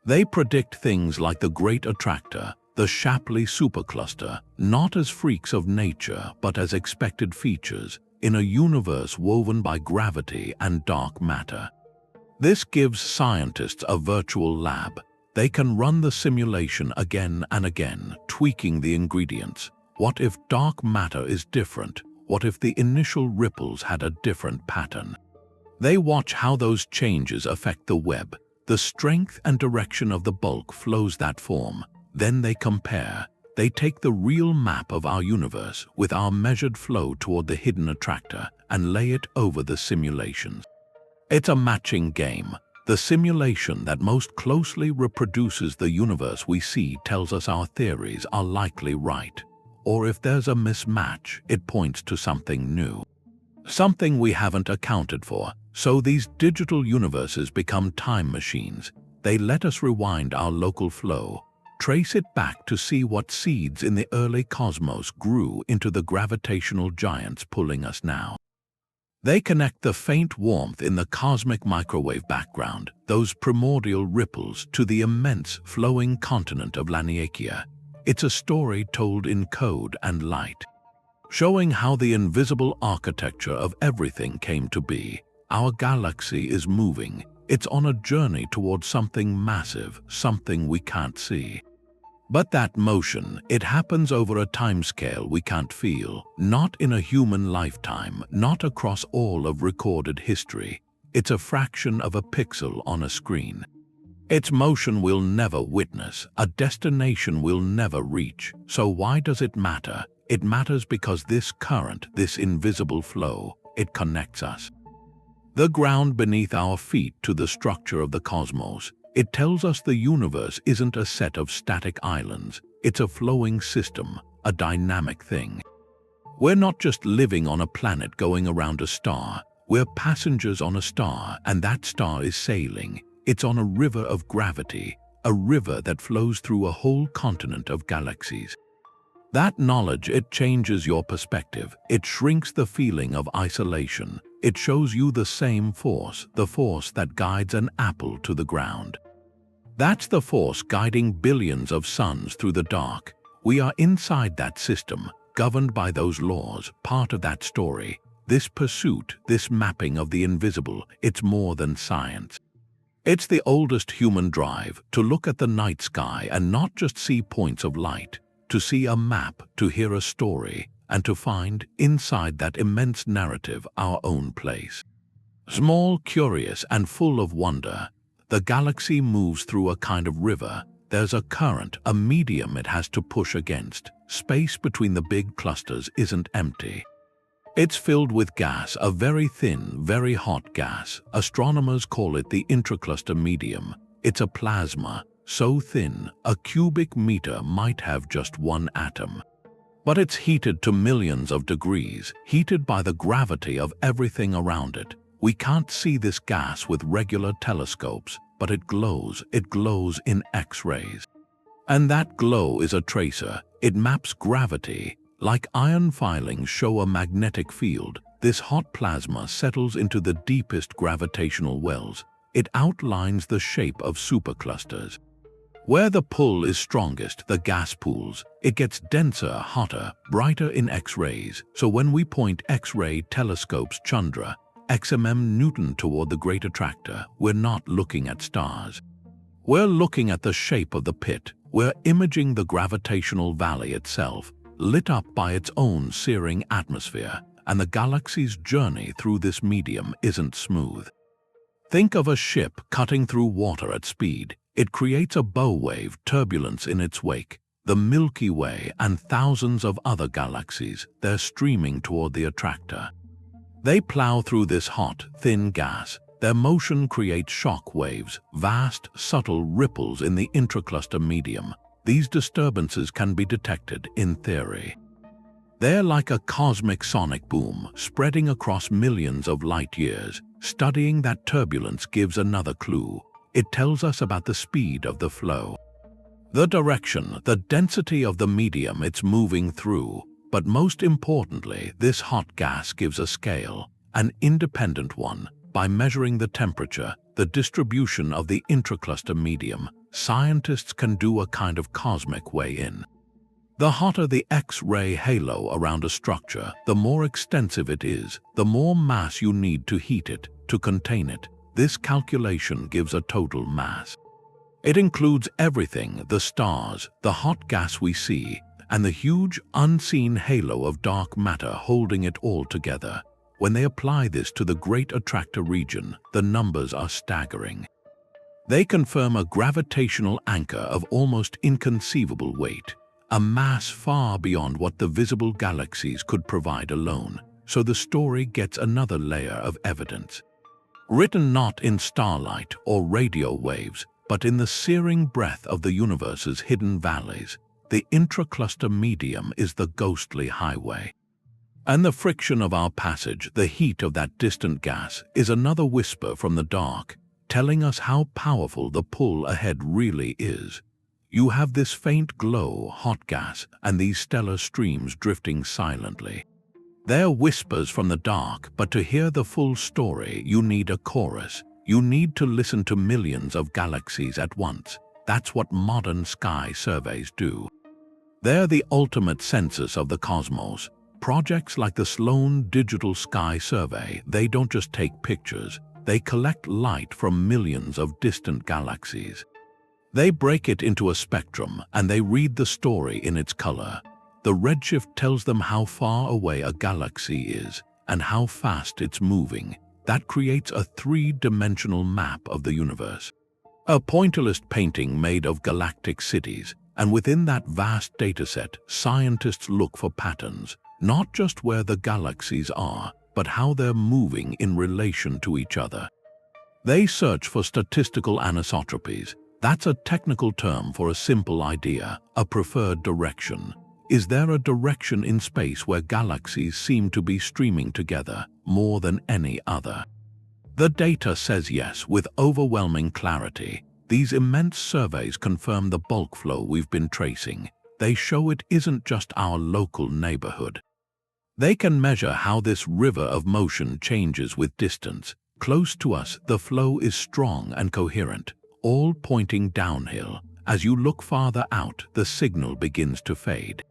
They predict things like the Great Attractor, the Shapley Supercluster, not as freaks of nature but as expected features in a universe woven by gravity and dark matter. This gives scientists a virtual lab. They can run the simulation again and again, tweaking the ingredients. What if dark matter is different? What if the initial ripples had a different pattern? They watch how those changes affect the web. The strength and direction of the bulk flows that form. Then they compare. They take the real map of our universe with our measured flow toward the hidden attractor and lay it over the simulations. It's a matching game. The simulation that most closely reproduces the universe we see tells us our theories are likely right. Or if there's a mismatch, it points to something new. Something we haven't accounted for. So these digital universes become time machines. They let us rewind our local flow, trace it back to see what seeds in the early cosmos grew into the gravitational giants pulling us now. They connect the faint warmth in the cosmic microwave background, those primordial ripples, to the immense flowing continent of Laniakea. It's a story told in code and light, showing how the invisible architecture of everything came to be. Our galaxy is moving. It's on a journey towards something massive, something we can't see. But that motion, it happens over a timescale we can't feel, not in a human lifetime, not across all of recorded history. It's a fraction of a pixel on a screen. Its motion we'll never witness, a destination we'll never reach. So why does it matter? It matters because this current, this invisible flow, it connects us. The ground beneath our feet to the structure of the cosmos. It tells us the universe isn't a set of static islands. It's a flowing system, a dynamic thing. We're not just living on a planet going around a star. We're passengers on a star, and that star is sailing. It's on a river of gravity, a river that flows through a whole continent of galaxies. That knowledge, it changes your perspective. It shrinks the feeling of isolation. It shows you the same force, the force that guides an apple to the ground. That's the force guiding billions of suns through the dark. We are inside that system, governed by those laws, part of that story. This pursuit, this mapping of the invisible, it's more than science. It's the oldest human drive, to look at the night sky and not just see points of light, to see a map, to hear a story, and to find, inside that immense narrative, our own place. Small, curious, and full of wonder, the galaxy moves through a kind of river. There's a current, a medium it has to push against. Space between the big clusters isn't empty. It's filled with gas, a very thin, very hot gas. Astronomers call it the Intra-Cluster Medium. It's a plasma, so thin, a cubic meter might have just one atom. But it's heated to millions of degrees, heated by the gravity of everything around it. We can't see this gas with regular telescopes, but it glows in X-rays. And that glow is a tracer. It maps gravity. Like iron filings show a magnetic field, this hot plasma settles into the deepest gravitational wells. It outlines the shape of superclusters. Where the pull is strongest, the gas pools. It gets denser, hotter, brighter in X-rays. So when we point X-ray telescopes Chandra, XMM Newton toward the Great Attractor, we're not looking at stars. We're looking at the shape of the pit. We're imaging the gravitational valley itself, lit up by its own searing atmosphere, and the galaxy's journey through this medium isn't smooth. Think of a ship cutting through water at speed. It creates a bow wave, turbulence in its wake. The Milky Way and thousands of other galaxies, they're streaming toward the attractor. They plow through this hot, thin gas. Their motion creates shock waves, vast, subtle ripples in the intra-cluster medium. These disturbances can be detected in theory. They're like a cosmic sonic boom, spreading across millions of light years. Studying that turbulence gives another clue. It tells us about the speed of the flow, the direction, the density of the medium it's moving through. But most importantly, this hot gas gives a scale, an independent one. By measuring the temperature, the distribution of the intra-cluster medium, scientists can do a kind of cosmic weigh-in. The hotter the X-ray halo around a structure, the more extensive it is, the more mass you need to heat it, to contain it. This calculation gives a total mass. It includes everything: the stars, the hot gas we see, and the huge unseen halo of dark matter holding it all together. When they apply this to the Great Attractor region, the numbers are staggering. They confirm a gravitational anchor of almost inconceivable weight, a mass far beyond what the visible galaxies could provide alone. So the story gets another layer of evidence. Written not in starlight or radio waves, but in the searing breath of the universe's hidden valleys. The intra-cluster medium is the ghostly highway. And the friction of our passage, the heat of that distant gas, is another whisper from the dark, telling us how powerful the pull ahead really is. You have this faint glow, hot gas, and these stellar streams drifting silently. They're whispers from the dark, but to hear the full story, you need a chorus. You need to listen to millions of galaxies at once. That's what modern sky surveys do. They're the ultimate census of the cosmos. Projects like the Sloan Digital Sky Survey, they don't just take pictures, they collect light from millions of distant galaxies. They break it into a spectrum, and they read the story in its color. The redshift tells them how far away a galaxy is, and how fast it's moving. That creates a three-dimensional map of the universe. A pointillist painting made of galactic cities, and within that vast dataset, scientists look for patterns. Not just where the galaxies are, but how they're moving in relation to each other. They search for statistical anisotropies. That's a technical term for a simple idea, a preferred direction. Is there a direction in space where galaxies seem to be streaming together more than any other? The data says yes, with overwhelming clarity. These immense surveys confirm the bulk flow we've been tracing. They show it isn't just our local neighborhood. They can measure how this river of motion changes with distance. Close to us, the flow is strong and coherent, all pointing downhill. As you look farther out, the signal begins to fade.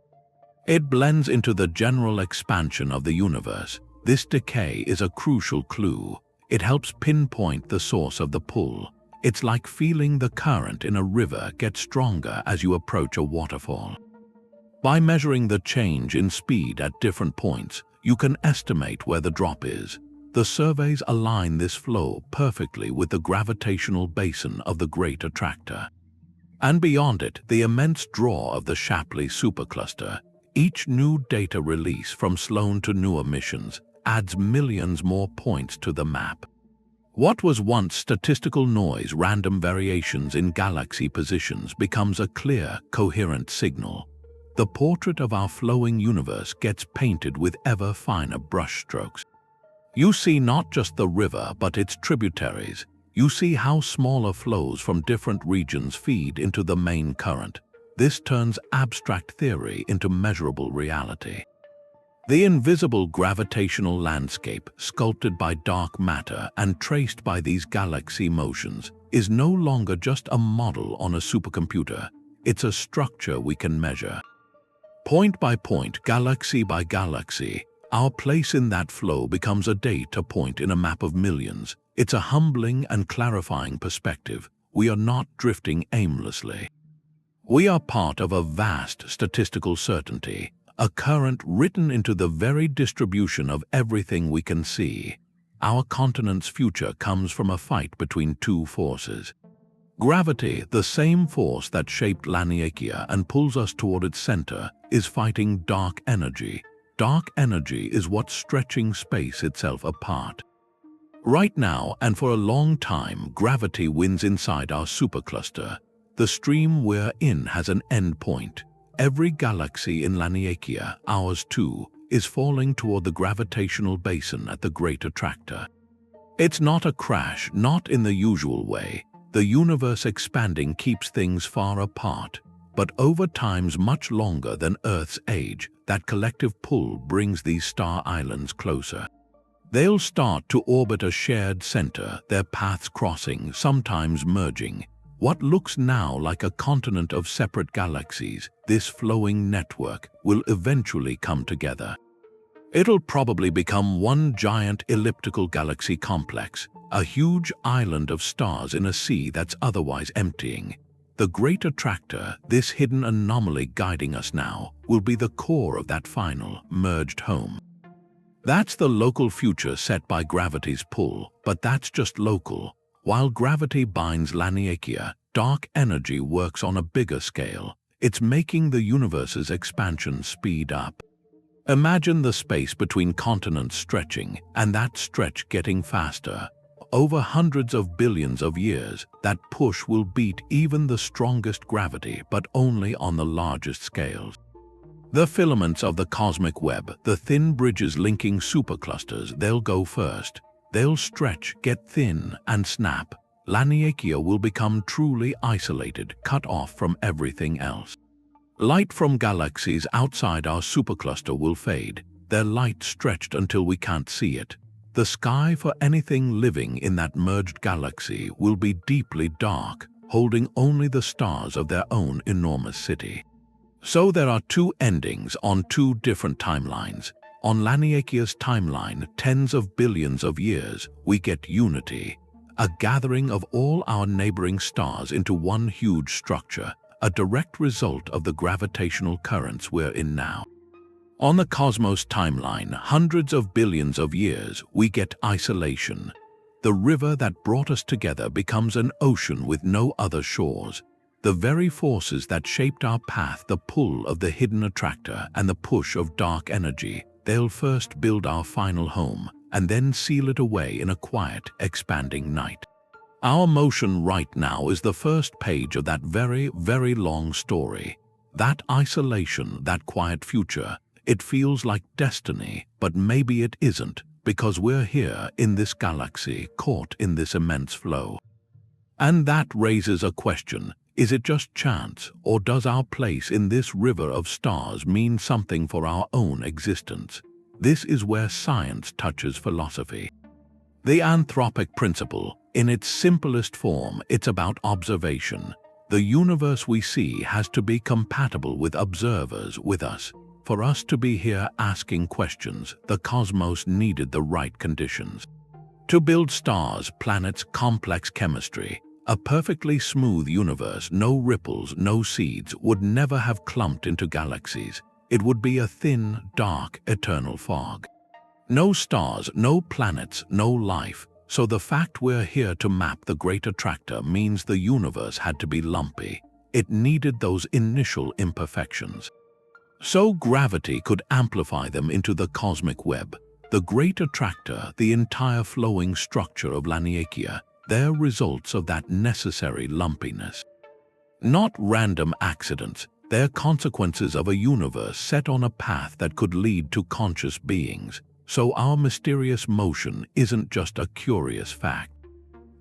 It blends into the general expansion of the universe. This decay is a crucial clue. It helps pinpoint the source of the pull. It's like feeling the current in a river get stronger as you approach a waterfall. By measuring the change in speed at different points, you can estimate where the drop is. The surveys align this flow perfectly with the gravitational basin of the Great Attractor. And beyond it, the immense draw of the Shapley Supercluster. Each new data release from Sloan to newer missions adds millions more points to the map. What was once statistical noise, random variations in galaxy positions, becomes a clear, coherent signal. The portrait of our flowing universe gets painted with ever finer brushstrokes. You see not just the river but its tributaries. You see how smaller flows from different regions feed into the main current. This turns abstract theory into measurable reality. The invisible gravitational landscape, sculpted by dark matter and traced by these galaxy motions, is no longer just a model on a supercomputer. It's a structure we can measure. Point by point, galaxy by galaxy, our place in that flow becomes a data point in a map of millions. It's a humbling and clarifying perspective. We are not drifting aimlessly. We are part of a vast statistical certainty, a current written into the very distribution of everything we can see. Our continent's future comes from a fight between two forces. Gravity, the same force that shaped Laniakea and pulls us toward its center, is fighting dark energy. Dark energy is what's stretching space itself apart. Right now, and for a long time, gravity wins inside our supercluster. The stream we're in has an end point. Every galaxy in Laniakea, ours too, is falling toward the gravitational basin at the Great Attractor. It's not a crash, not in the usual way. The universe expanding keeps things far apart, but over times much longer than Earth's age, that collective pull brings these star islands closer. They'll start to orbit a shared center, their paths crossing, sometimes merging. What looks now like a continent of separate galaxies, this flowing network, will eventually come together. It'll probably become one giant elliptical galaxy complex, a huge island of stars in a sea that's otherwise emptying. The Great Attractor, this hidden anomaly guiding us now, will be the core of that final, merged home. That's the local future set by gravity's pull, but that's just local. While gravity binds Laniakea, dark energy works on a bigger scale. It's making the universe's expansion speed up. Imagine the space between continents stretching, and that stretch getting faster. Over hundreds of billions of years, that push will beat even the strongest gravity, but only on the largest scales. The filaments of the cosmic web, the thin bridges linking superclusters, they'll go first. They'll stretch, get thin, and snap. Laniakea will become truly isolated, cut off from everything else. Light from galaxies outside our supercluster will fade, their light stretched until we can't see it. The sky for anything living in that merged galaxy will be deeply dark, holding only the stars of their own enormous city. So there are two endings on two different timelines. On Laniakea's timeline, tens of billions of years, we get unity, a gathering of all our neighboring stars into one huge structure, a direct result of the gravitational currents we're in now. On the cosmos timeline, hundreds of billions of years, we get isolation. The river that brought us together becomes an ocean with no other shores. The very forces that shaped our path, the pull of the hidden attractor and the push of dark energy, they'll first build our final home, and then seal it away in a quiet, expanding night. Our motion right now is the first page of that very, very long story. That isolation, that quiet future, it feels like destiny, but maybe it isn't, because we're here in this galaxy, caught in this immense flow. And that raises a question. Is it just chance, or does our place in this river of stars mean something for our own existence? This is where science touches philosophy. The Anthropic Principle, in its simplest form, it's about observation. The universe we see has to be compatible with observers, with us. For us to be here asking questions, the cosmos needed the right conditions. To build stars, planets, complex chemistry, a perfectly smooth universe, no ripples, no seeds, would never have clumped into galaxies. It would be a thin, dark, eternal fog. No stars, no planets, no life. So the fact we're here to map the Great Attractor means the universe had to be lumpy. It needed those initial imperfections. So gravity could amplify them into the cosmic web. The Great Attractor, the entire flowing structure of Laniakea, they're results of that necessary lumpiness. Not random accidents, they're consequences of a universe set on a path that could lead to conscious beings. So our mysterious motion isn't just a curious fact.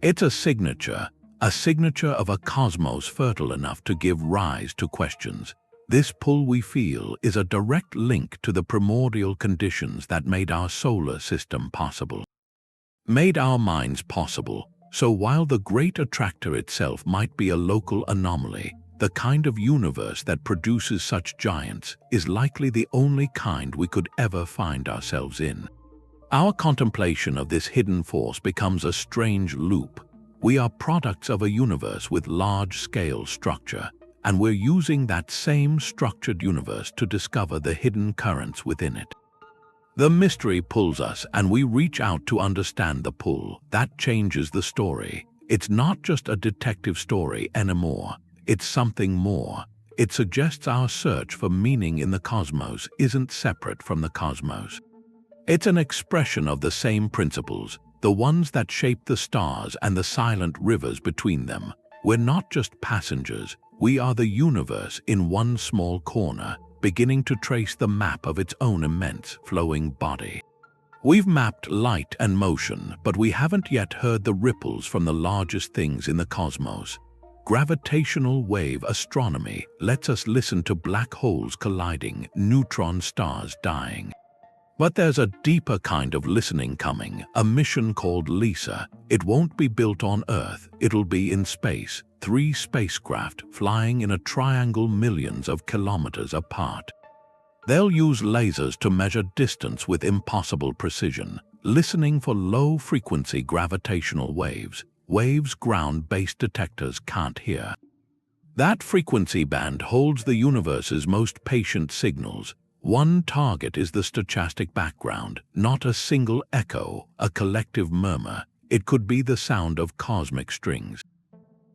It's a signature of a cosmos fertile enough to give rise to questions. This pull we feel is a direct link to the primordial conditions that made our solar system possible. Made our minds possible. So while the Great Attractor itself might be a local anomaly, the kind of universe that produces such giants is likely the only kind we could ever find ourselves in. Our contemplation of this hidden force becomes a strange loop. We are products of a universe with large-scale structure, and we're using that same structured universe to discover the hidden currents within it. The mystery pulls us, and we reach out to understand the pull. That changes the story. It's not just a detective story anymore. It's something more. It suggests our search for meaning in the cosmos isn't separate from the cosmos. It's an expression of the same principles, the ones that shape the stars and the silent rivers between them. We're not just passengers. We are the universe in one small corner, beginning to trace the map of its own immense, flowing body. We've mapped light and motion, but we haven't yet heard the ripples from the largest things in the cosmos. Gravitational wave astronomy lets us listen to black holes colliding, neutron stars dying. But there's a deeper kind of listening coming, a mission called LISA. It won't be built on Earth, it'll be in space. 3 spacecraft flying in a triangle millions of kilometers apart. They'll use lasers to measure distance with impossible precision, listening for low-frequency gravitational waves, ground-based detectors can't hear. That frequency band holds the universe's most patient signals. One target is the stochastic background, not a single echo, a collective murmur. It could be the sound of cosmic strings.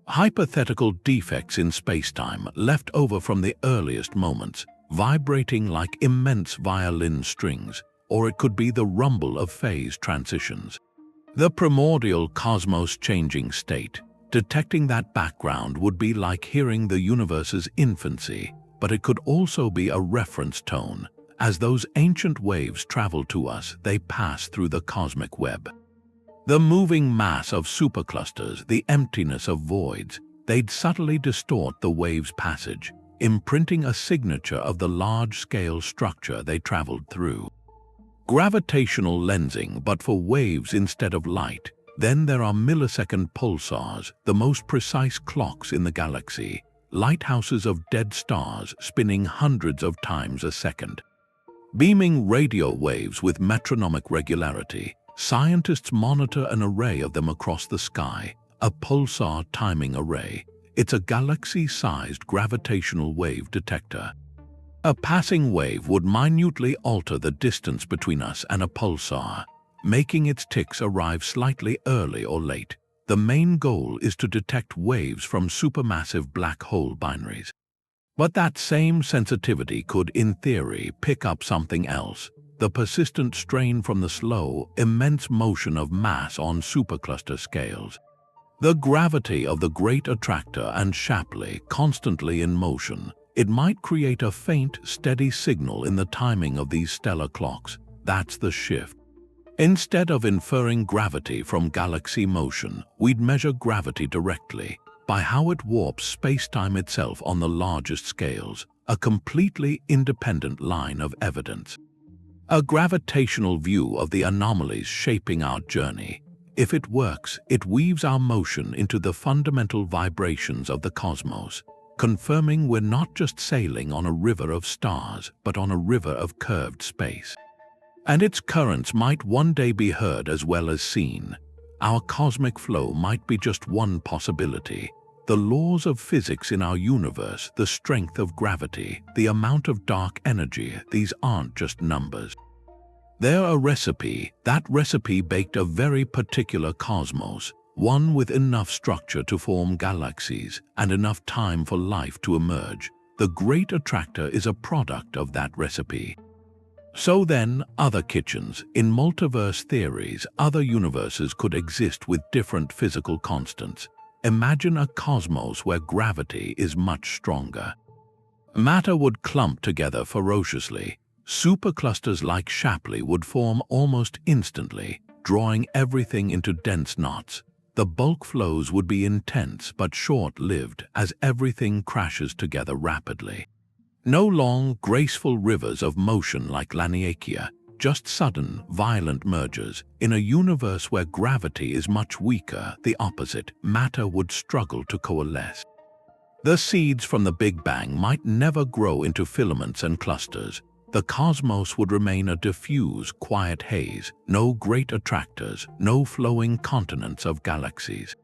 Hypothetical defects in spacetime left over from the earliest moments, vibrating like immense violin strings, or it could be the rumble of phase transitions. The primordial cosmos changing state. Detecting that background would be like hearing the universe's infancy, but it could also be a reference tone. As those ancient waves travel to us, they pass through the cosmic web. The moving mass of superclusters, the emptiness of voids, they'd subtly distort the wave's passage, imprinting a signature of the large-scale structure they traveled through. Gravitational lensing, but for waves instead of light. Then there are millisecond pulsars, the most precise clocks in the galaxy, lighthouses of dead stars spinning hundreds of times a second. Beaming radio waves with metronomic regularity, scientists monitor an array of them across the sky, a pulsar timing array. It's a galaxy-sized gravitational wave detector. A passing wave would minutely alter the distance between us and a pulsar, making its ticks arrive slightly early or late. The main goal is to detect waves from supermassive black hole binaries. But that same sensitivity could, in theory, pick up something else. The persistent strain from the slow, immense motion of mass on supercluster scales. The gravity of the Great Attractor and Shapley constantly in motion. It might create a faint, steady signal in the timing of these stellar clocks. That's the shift. Instead of inferring gravity from galaxy motion, we'd measure gravity directly, by how it warps spacetime itself on the largest scales, a completely independent line of evidence. A gravitational view of the anomalies shaping our journey. If it works, it weaves our motion into the fundamental vibrations of the cosmos, confirming we're not just sailing on a river of stars, but on a river of curved space. And its currents might one day be heard as well as seen. Our cosmic flow might be just one possibility. The laws of physics in our universe, the strength of gravity, the amount of dark energy, these aren't just numbers. They're a recipe. That recipe baked a very particular cosmos, one with enough structure to form galaxies and enough time for life to emerge. The Great Attractor is a product of that recipe. So then, other kitchens, in multiverse theories, other universes could exist with different physical constants. Imagine a cosmos where gravity is much stronger. Matter would clump together ferociously. Superclusters like Shapley would form almost instantly, drawing everything into dense knots. The bulk flows would be intense but short-lived as everything crashes together rapidly. No long, graceful rivers of motion like Laniakea, just sudden, violent mergers. In a universe where gravity is much weaker, the opposite, matter would struggle to coalesce. The seeds from the Big Bang might never grow into filaments and clusters. The cosmos would remain a diffuse, quiet haze, no great attractors, no flowing continents of galaxies.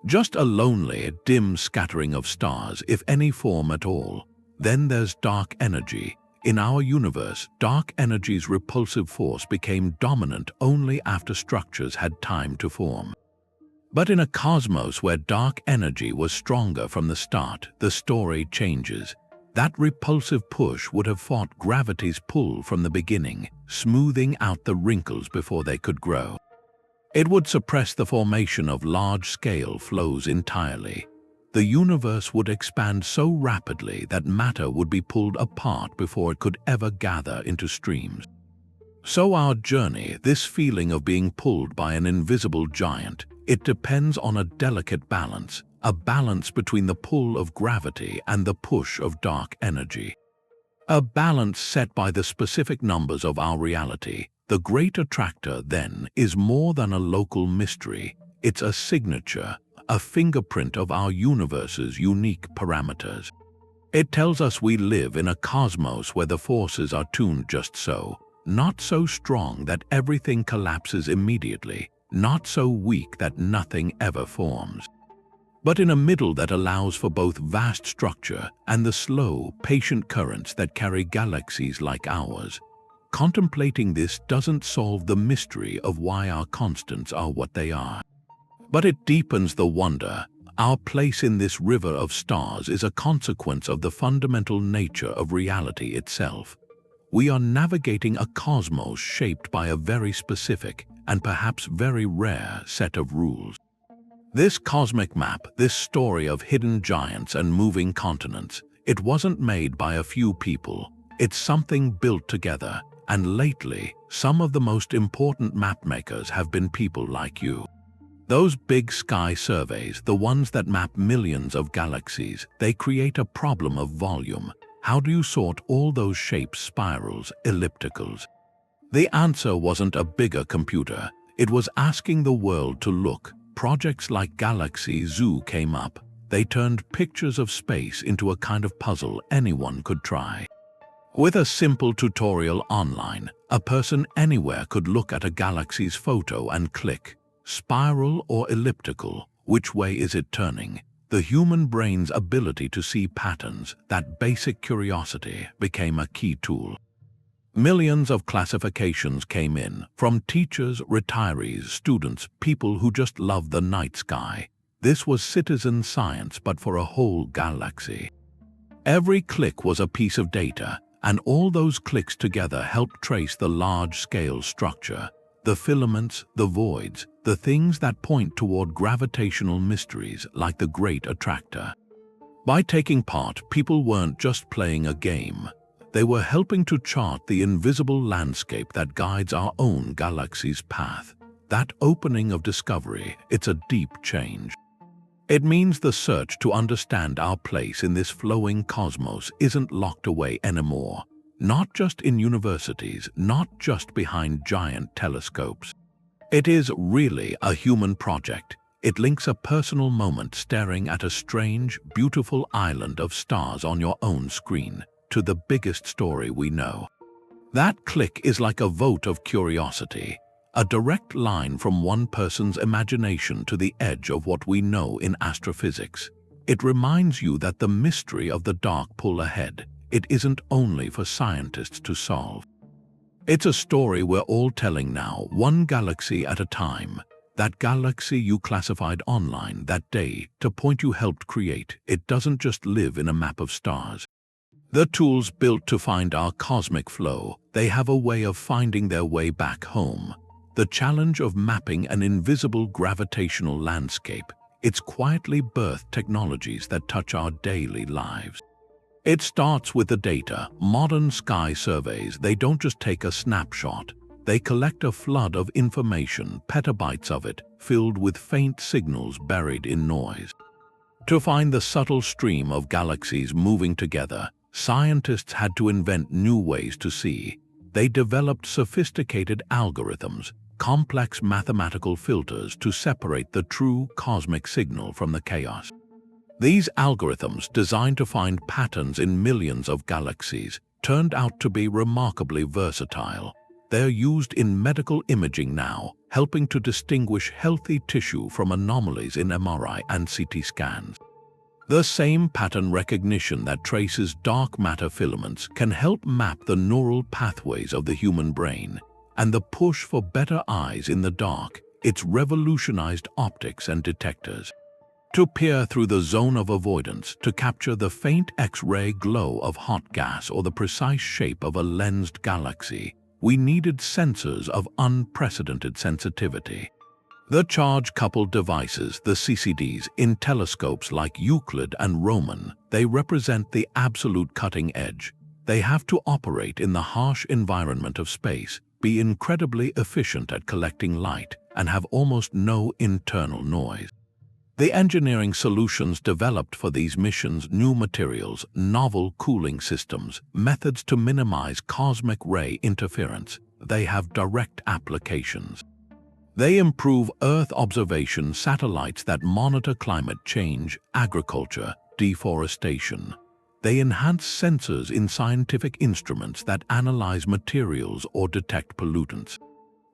Just a lonely, dim scattering of stars, if any form at all. Then there's dark energy. In our universe, dark energy's repulsive force became dominant only after structures had time to form. But in a cosmos where dark energy was stronger from the start, the story changes. That repulsive push would have fought gravity's pull from the beginning, smoothing out the wrinkles before they could grow. It would suppress the formation of large-scale flows entirely. The universe would expand so rapidly that matter would be pulled apart before it could ever gather into streams. So our journey, this feeling of being pulled by an invisible giant, it depends on a delicate balance, a balance between the pull of gravity and the push of dark energy. A balance set by the specific numbers of our reality. The Great Attractor, then, is more than a local mystery. It's a signature, a fingerprint of our universe's unique parameters. It tells us we live in a cosmos where the forces are tuned just so, not so strong that everything collapses immediately, not so weak that nothing ever forms, but in a middle that allows for both vast structure and the slow, patient currents that carry galaxies like ours. Contemplating this doesn't solve the mystery of why our constants are what they are, but it deepens the wonder. Our place in this river of stars is a consequence of the fundamental nature of reality itself. We are navigating a cosmos shaped by a very specific and perhaps very rare set of rules. This cosmic map, this story of hidden giants and moving continents, it wasn't made by a few people. It's something built together, and lately, some of the most important mapmakers have been people like you. Those big sky surveys, the ones that map millions of galaxies, they create a problem of volume. How do you sort all those shapes, spirals, ellipticals? The answer wasn't a bigger computer. It was asking the world to look. Projects like Galaxy Zoo came up. They turned pictures of space into a kind of puzzle anyone could try. With a simple tutorial online, a person anywhere could look at a galaxy's photo and click, spiral or elliptical, which way is it turning? The human brain's ability to see patterns, that basic curiosity, became a key tool. Millions of classifications came in, from teachers, retirees, students, people who just loved the night sky. This was citizen science, but for a whole galaxy. Every click was a piece of data, and all those clicks together helped trace the large-scale structure, the filaments, the voids, the things that point toward gravitational mysteries like the Great Attractor. By taking part, people weren't just playing a game. They were helping to chart the invisible landscape that guides our own galaxy's path. That opening of discovery, it's a deep change. It means the search to understand our place in this flowing cosmos isn't locked away anymore. Not just in universities, not just behind giant telescopes. It is really a human project. It links a personal moment staring at a strange, beautiful island of stars on your own screen to the biggest story we know. That click is like a vote of curiosity, a direct line from one person's imagination to the edge of what we know in astrophysics. It reminds you that the mystery of the dark pull ahead, it isn't only for scientists to solve. It's a story we're all telling now, one galaxy at a time. That galaxy you classified online that day, the point you helped create, it doesn't just live in a map of stars. The tools built to find our cosmic flow, they have a way of finding their way back home. The challenge of mapping an invisible gravitational landscape, it's quietly birthed technologies that touch our daily lives. It starts with the data. Modern sky surveys, they don't just take a snapshot. They collect a flood of information, petabytes of it, filled with faint signals buried in noise. To find the subtle stream of galaxies moving together, scientists had to invent new ways to see. They developed sophisticated algorithms, complex mathematical filters to separate the true cosmic signal from the chaos. These algorithms, designed to find patterns in millions of galaxies, turned out to be remarkably versatile. They are used in medical imaging now, helping to distinguish healthy tissue from anomalies in MRI and CT scans. The same pattern recognition that traces dark matter filaments can help map the neural pathways of the human brain. And the push for better eyes in the dark, it's revolutionized optics and detectors. To peer through the zone of avoidance, to capture the faint X-ray glow of hot gas or the precise shape of a lensed galaxy, we needed sensors of unprecedented sensitivity. The charge-coupled devices, the CCDs, in telescopes like Euclid and Roman, they represent the absolute cutting edge. They have to operate in the harsh environment of space, be incredibly efficient at collecting light, and have almost no internal noise. The engineering solutions developed for these missions, new materials, novel cooling systems, methods to minimize cosmic ray interference, they have direct applications. They improve Earth observation satellites that monitor climate change, agriculture, deforestation. They enhance sensors in scientific instruments that analyze materials or detect pollutants.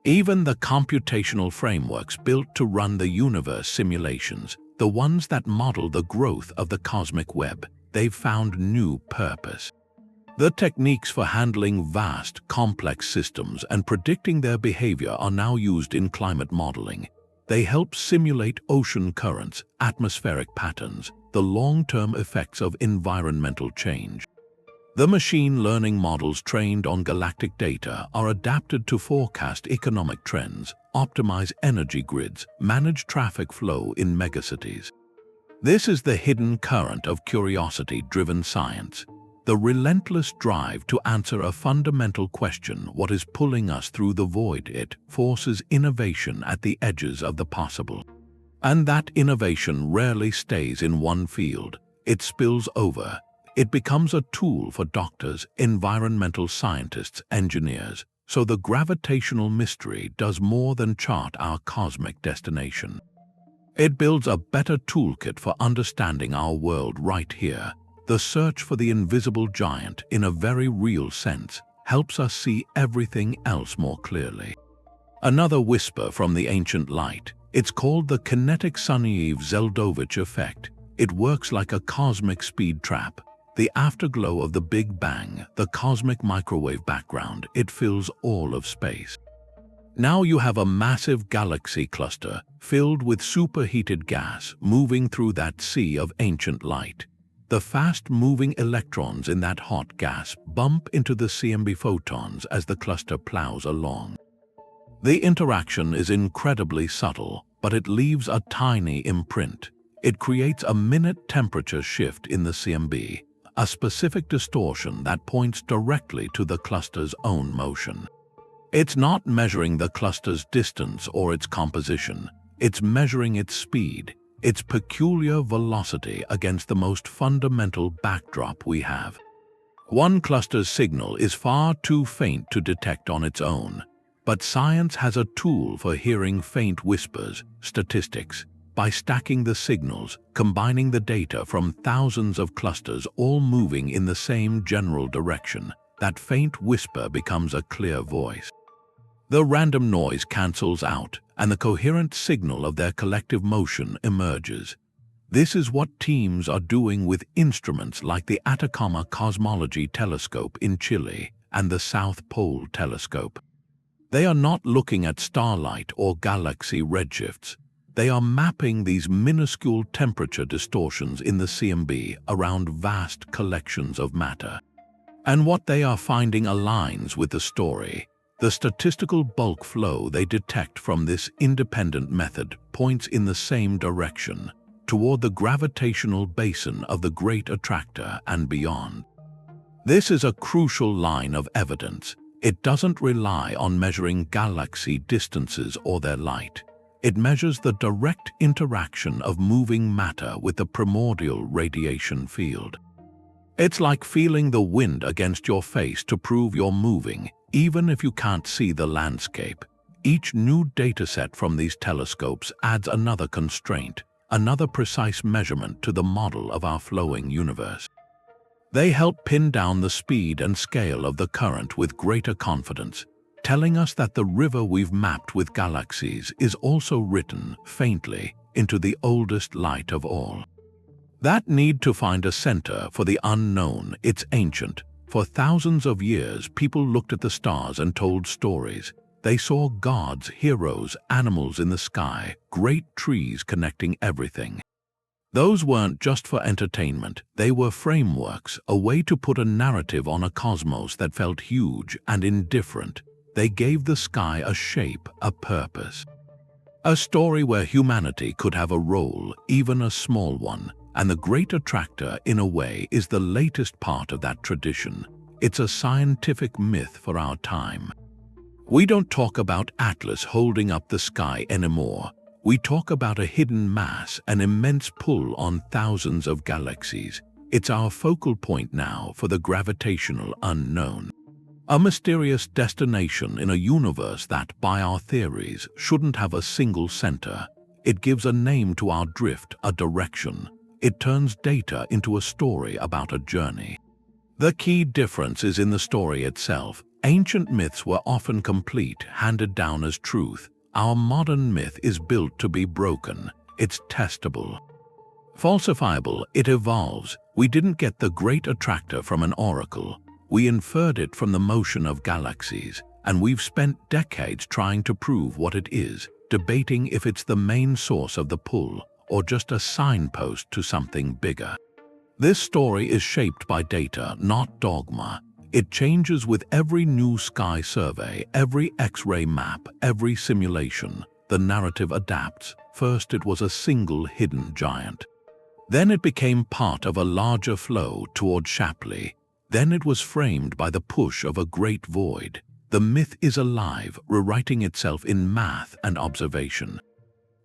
Even the computational frameworks built to run the universe simulations, the ones that model the growth of the cosmic web, they've found new purpose. The techniques for handling vast, complex systems and predicting their behavior are now used in climate modeling. They help simulate ocean currents, atmospheric patterns, the long-term effects of environmental change. The machine learning models trained on galactic data are adapted to forecast economic trends, optimize energy grids, manage traffic flow in megacities. This is the hidden current of curiosity-driven science, the relentless drive to answer a fundamental question: what is pulling us through the void? It forces innovation at the edges of the possible. And that innovation rarely stays in one field. It spills over. It becomes a tool for doctors, environmental scientists, engineers. So the gravitational mystery does more than chart our cosmic destination. It builds a better toolkit for understanding our world right here. The search for the invisible giant, in a very real sense, helps us see everything else more clearly. Another whisper from the ancient light. It's called the Kinetic Sunyaev-Zeldovich effect. It works like a cosmic speed trap. The afterglow of the Big Bang, the cosmic microwave background, it fills all of space. Now you have a massive galaxy cluster filled with superheated gas moving through that sea of ancient light. The fast-moving electrons in that hot gas bump into the CMB photons as the cluster plows along. The interaction is incredibly subtle, but it leaves a tiny imprint. It creates a minute temperature shift in the CMB, a specific distortion that points directly to the cluster's own motion. It's not measuring the cluster's distance or its composition. It's measuring its speed, its peculiar velocity against the most fundamental backdrop we have. One cluster's signal is far too faint to detect on its own, but science has a tool for hearing faint whispers, statistics. By stacking the signals, combining the data from thousands of clusters all moving in the same general direction, that faint whisper becomes a clear voice. The random noise cancels out, and the coherent signal of their collective motion emerges. This is what teams are doing with instruments like the Atacama Cosmology Telescope in Chile and the South Pole Telescope. They are not looking at starlight or galaxy redshifts. They are mapping these minuscule temperature distortions in the CMB around vast collections of matter. And what they are finding aligns with the story. The statistical bulk flow they detect from this independent method points in the same direction, toward the gravitational basin of the Great Attractor and beyond. This is a crucial line of evidence. It doesn't rely on measuring galaxy distances or their light. It measures the direct interaction of moving matter with the primordial radiation field. It's like feeling the wind against your face to prove you're moving, even if you can't see the landscape. Each new dataset from these telescopes adds another constraint, another precise measurement to the model of our flowing universe. They help pin down the speed and scale of the current with greater confidence, telling us that the river we've mapped with galaxies is also written, faintly, into the oldest light of all. That need to find a center for the unknown, it's ancient. For thousands of years, people looked at the stars and told stories. They saw gods, heroes, animals in the sky, great trees connecting everything. Those weren't just for entertainment, they were frameworks, a way to put a narrative on a cosmos that felt huge and indifferent. They gave the sky a shape, a purpose. A story where humanity could have a role, even a small one, and the Great Attractor, in a way, is the latest part of that tradition. It's a scientific myth for our time. We don't talk about Atlas holding up the sky anymore. We talk about a hidden mass, an immense pull on thousands of galaxies. It's our focal point now for the gravitational unknown. A mysterious destination in a universe that, by our theories, shouldn't have a single center. It gives a name to our drift, a direction. It turns data into a story about a journey. The key difference is in the story itself. Ancient myths were often complete, handed down as truth. Our modern myth is built to be broken. It's testable. Falsifiable, it evolves. We didn't get the Great Attractor from an oracle. We inferred it from the motion of galaxies, and we've spent decades trying to prove what it is, debating if it's the main source of the pull or just a signpost to something bigger. This story is shaped by data, not dogma. It changes with every new sky survey, every X-ray map, every simulation. The narrative adapts. First it was a single hidden giant. Then it became part of a larger flow toward Shapley. Then it was framed by the push of a great void. The myth is alive, rewriting itself in math and observation.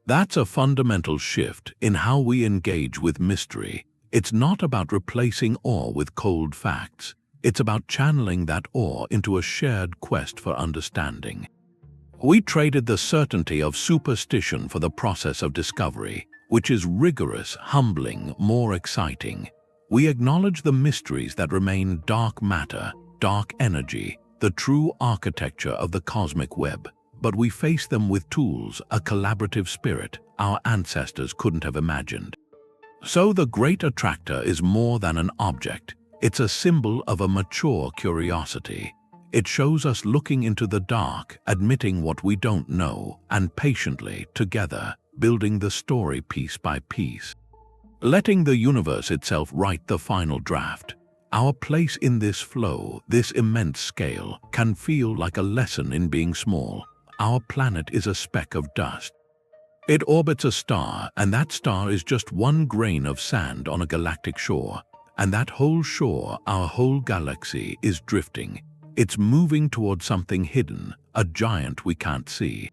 That's a fundamental shift in how we engage with mystery. It's not about replacing awe with cold facts. It's about channeling that awe into a shared quest for understanding. We traded the certainty of superstition for the process of discovery, which is rigorous, humbling, more exciting. We acknowledge the mysteries that remain: dark matter, dark energy, the true architecture of the cosmic web. But we face them with tools, a collaborative spirit our ancestors couldn't have imagined. So the Great Attractor is more than an object. It's a symbol of a mature curiosity. It shows us looking into the dark, admitting what we don't know, and patiently, together, building the story piece by piece. Letting the universe itself write the final draft. Our place in this flow, this immense scale, can feel like a lesson in being small. Our planet is a speck of dust. It orbits a star, and that star is just one grain of sand on a galactic shore. And that whole shore, our whole galaxy, is drifting. It's moving towards something hidden, a giant we can't see.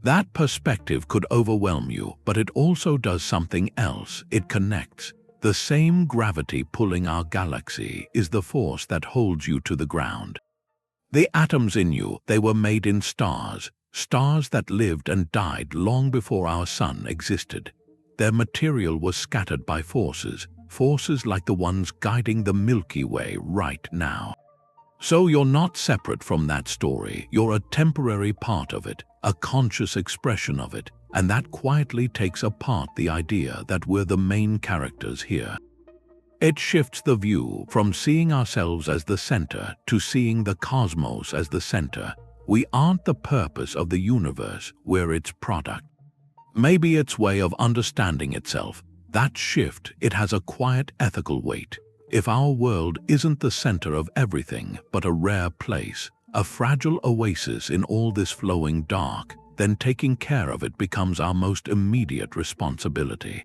That perspective could overwhelm you, but it also does something else. It connects. The same gravity pulling our galaxy is the force that holds you to the ground. The atoms in you, they were made in stars, stars that lived and died long before our sun existed. Their material was scattered by forces like the ones guiding the Milky Way right now. So you're not separate from that story. You're a temporary part of it, a conscious expression of it, and that quietly takes apart the idea that we're the main characters here. It shifts the view from seeing ourselves as the center to seeing the cosmos as the center. We aren't the purpose of the universe, we're its product. Maybe its way of understanding itself. That shift, it has a quiet ethical weight. If our world isn't the center of everything, but a rare place, a fragile oasis in all this flowing dark, then taking care of it becomes our most immediate responsibility.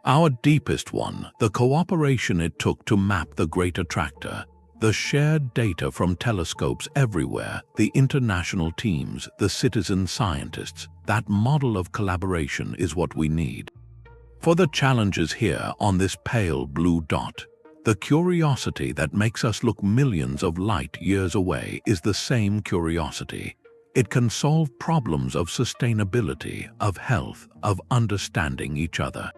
Our deepest one, the cooperation it took to map the Great Attractor, the shared data from telescopes everywhere, the international teams, the citizen scientists, that model of collaboration is what we need. For the challenges here on this pale blue dot, the curiosity that makes us look millions of light years away is the same curiosity. It can solve problems of sustainability, of health, of understanding each other.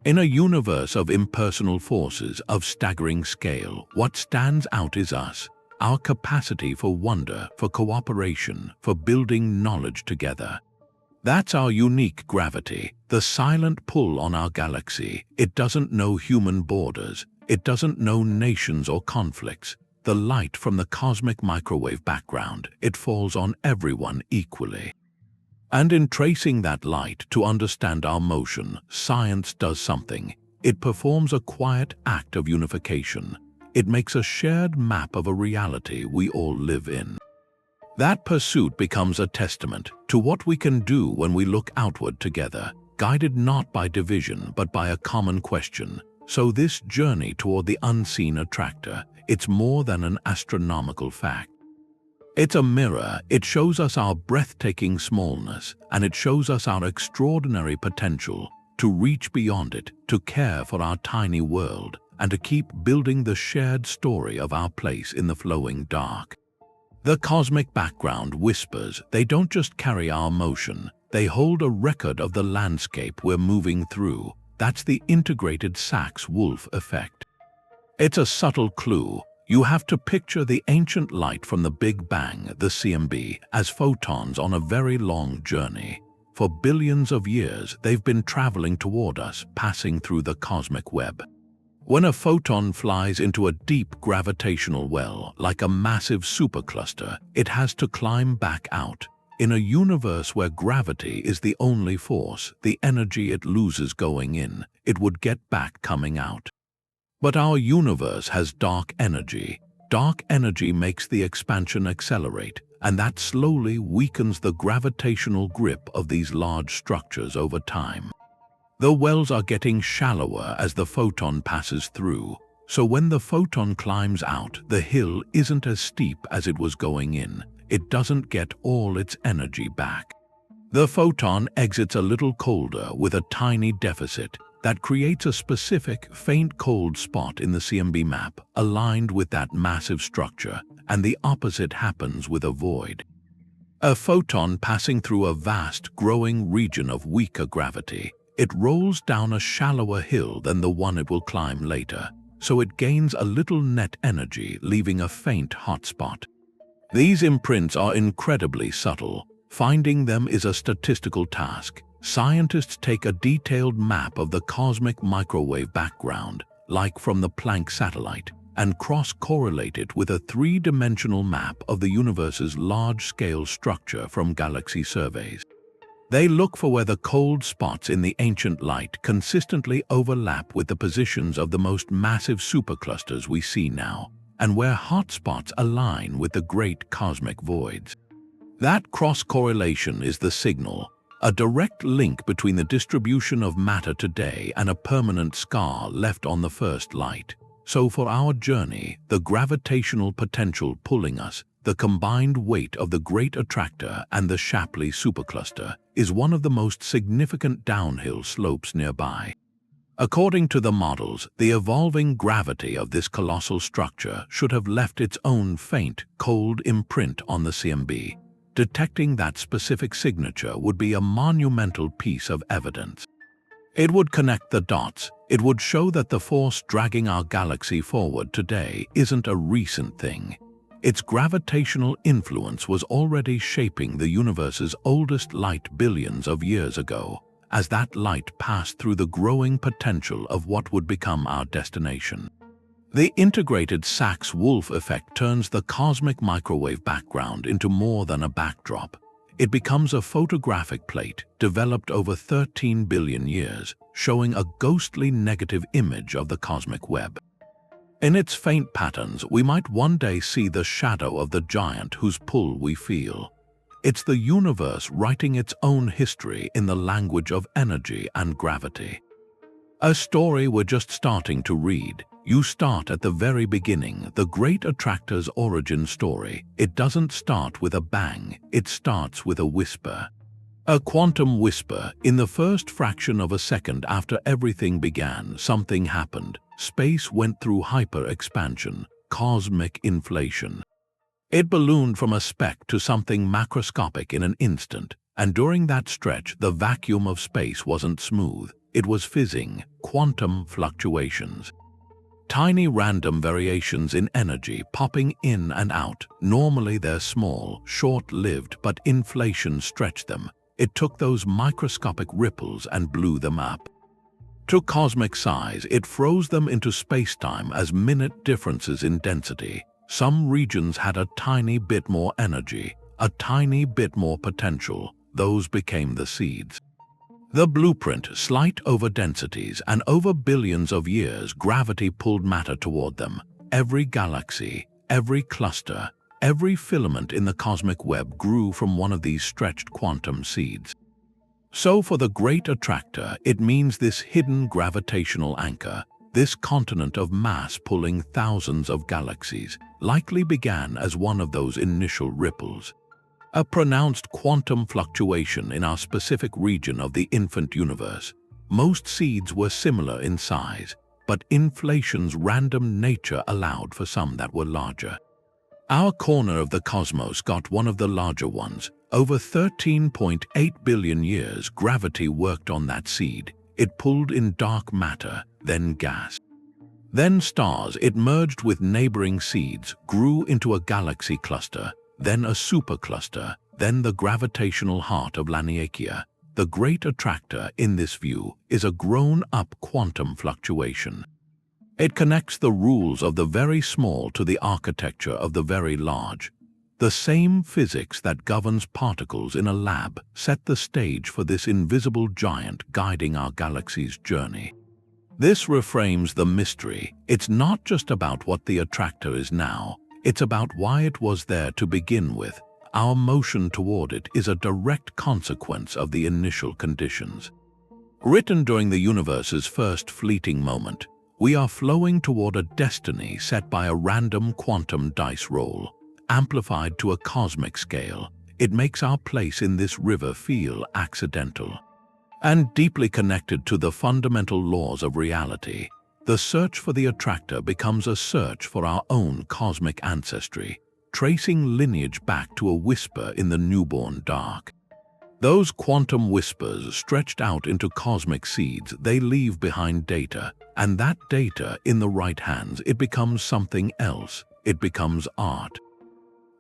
In a universe of impersonal forces of staggering scale, what stands out is us, our capacity for wonder, for cooperation, for building knowledge together. That's our unique gravity, the silent pull on our galaxy. It doesn't know human borders. It doesn't know nations or conflicts. The light from the cosmic microwave background, it falls on everyone equally. And in tracing that light to understand our motion, science does something. It performs a quiet act of unification. It makes a shared map of a reality we all live in. That pursuit becomes a testament to what we can do when we look outward together, guided not by division but by a common question. So this journey toward the unseen attractor, it's more than an astronomical fact. It's a mirror. It shows us our breathtaking smallness, and it shows us our extraordinary potential to reach beyond it, to care for our tiny world, and to keep building the shared story of our place in the flowing dark. The cosmic background whispers. They don't just carry our motion, they hold a record of the landscape we're moving through. That's the integrated Sachs-Wolfe effect. It's a subtle clue. You have to picture the ancient light from the Big Bang, the CMB, as photons on a very long journey. For billions of years, they've been traveling toward us, passing through the cosmic web. When a photon flies into a deep gravitational well, like a massive supercluster, it has to climb back out. In a universe where gravity is the only force, the energy it loses going in, it would get back coming out. But our universe has dark energy. Dark energy makes the expansion accelerate, and that slowly weakens the gravitational grip of these large structures over time. The wells are getting shallower as the photon passes through, so when the photon climbs out, the hill isn't as steep as it was going in. It doesn't get all its energy back. The photon exits a little colder with a tiny deficit that creates a specific, faint cold spot in the CMB map aligned with that massive structure, and the opposite happens with a void. A photon passing through a vast, growing region of weaker gravity, it rolls down a shallower hill than the one it will climb later, so it gains a little net energy, leaving a faint hotspot. These imprints are incredibly subtle. Finding them is a statistical task. Scientists take a detailed map of the cosmic microwave background, like from the Planck satellite, and cross-correlate it with a three-dimensional map of the universe's large-scale structure from galaxy surveys. They look for where the cold spots in the ancient light consistently overlap with the positions of the most massive superclusters we see now, and where hotspots align with the great cosmic voids. That cross-correlation is the signal, a direct link between the distribution of matter today and a permanent scar left on the first light. So for our journey, the gravitational potential pulling us, the combined weight of the Great Attractor and the Shapley Supercluster, is one of the most significant downhill slopes nearby. According to the models, the evolving gravity of this colossal structure should have left its own faint, cold imprint on the CMB. Detecting that specific signature would be a monumental piece of evidence. It would connect the dots. It would show that the force dragging our galaxy forward today isn't a recent thing. Its gravitational influence was already shaping the universe's oldest light billions of years ago, as that light passed through the growing potential of what would become our destination. The integrated Sachs-Wolfe effect turns the cosmic microwave background into more than a backdrop. It becomes a photographic plate developed over 13 billion years, showing a ghostly negative image of the cosmic web. In its faint patterns, we might one day see the shadow of the giant whose pull we feel. It's the universe writing its own history in the language of energy and gravity. A story we're just starting to read. You start at the very beginning, the Great Attractor's origin story. It doesn't start with a bang, it starts with a whisper. A quantum whisper. In the first fraction of a second after everything began, something happened. Space went through hyper-expansion, cosmic inflation. It ballooned from a speck to something macroscopic in an instant, and during that stretch, the vacuum of space wasn't smooth. It was fizzing, quantum fluctuations. Tiny random variations in energy popping in and out. Normally they're small, short-lived, but inflation stretched them. It took those microscopic ripples and blew them up. To cosmic size, it froze them into space-time as minute differences in density. Some regions had a tiny bit more energy, a tiny bit more potential. Those became the seeds. The blueprint, slight overdensities, and over billions of years, gravity pulled matter toward them. Every galaxy, every cluster, every filament in the cosmic web grew from one of these stretched quantum seeds. So for the Great Attractor, it means this hidden gravitational anchor, this continent of mass pulling thousands of galaxies, likely began as one of those initial ripples. A pronounced quantum fluctuation in our specific region of the infant universe. Most seeds were similar in size, but inflation's random nature allowed for some that were larger. Our corner of the cosmos got one of the larger ones. Over 13.8 billion years, gravity worked on that seed. It pulled in dark matter, then gas. Then stars. It merged with neighboring seeds, grew into a galaxy cluster, then a supercluster, then the gravitational heart of Laniakea. The Great Attractor, in this view, is a grown-up quantum fluctuation. It connects the rules of the very small to the architecture of the very large. The same physics that governs particles in a lab set the stage for this invisible giant guiding our galaxy's journey. This reframes the mystery. It's not just about what the attractor is now, it's about why it was there to begin with. Our motion toward it is a direct consequence of the initial conditions. Written during the universe's first fleeting moment, we are flowing toward a destiny set by a random quantum dice roll. Amplified to a cosmic scale, it makes our place in this river feel accidental. And deeply connected to the fundamental laws of reality, the search for the attractor becomes a search for our own cosmic ancestry, tracing lineage back to a whisper in the newborn dark. Those quantum whispers stretched out into cosmic seeds, they leave behind data, and that data, in the right hands, it becomes something else. It becomes art.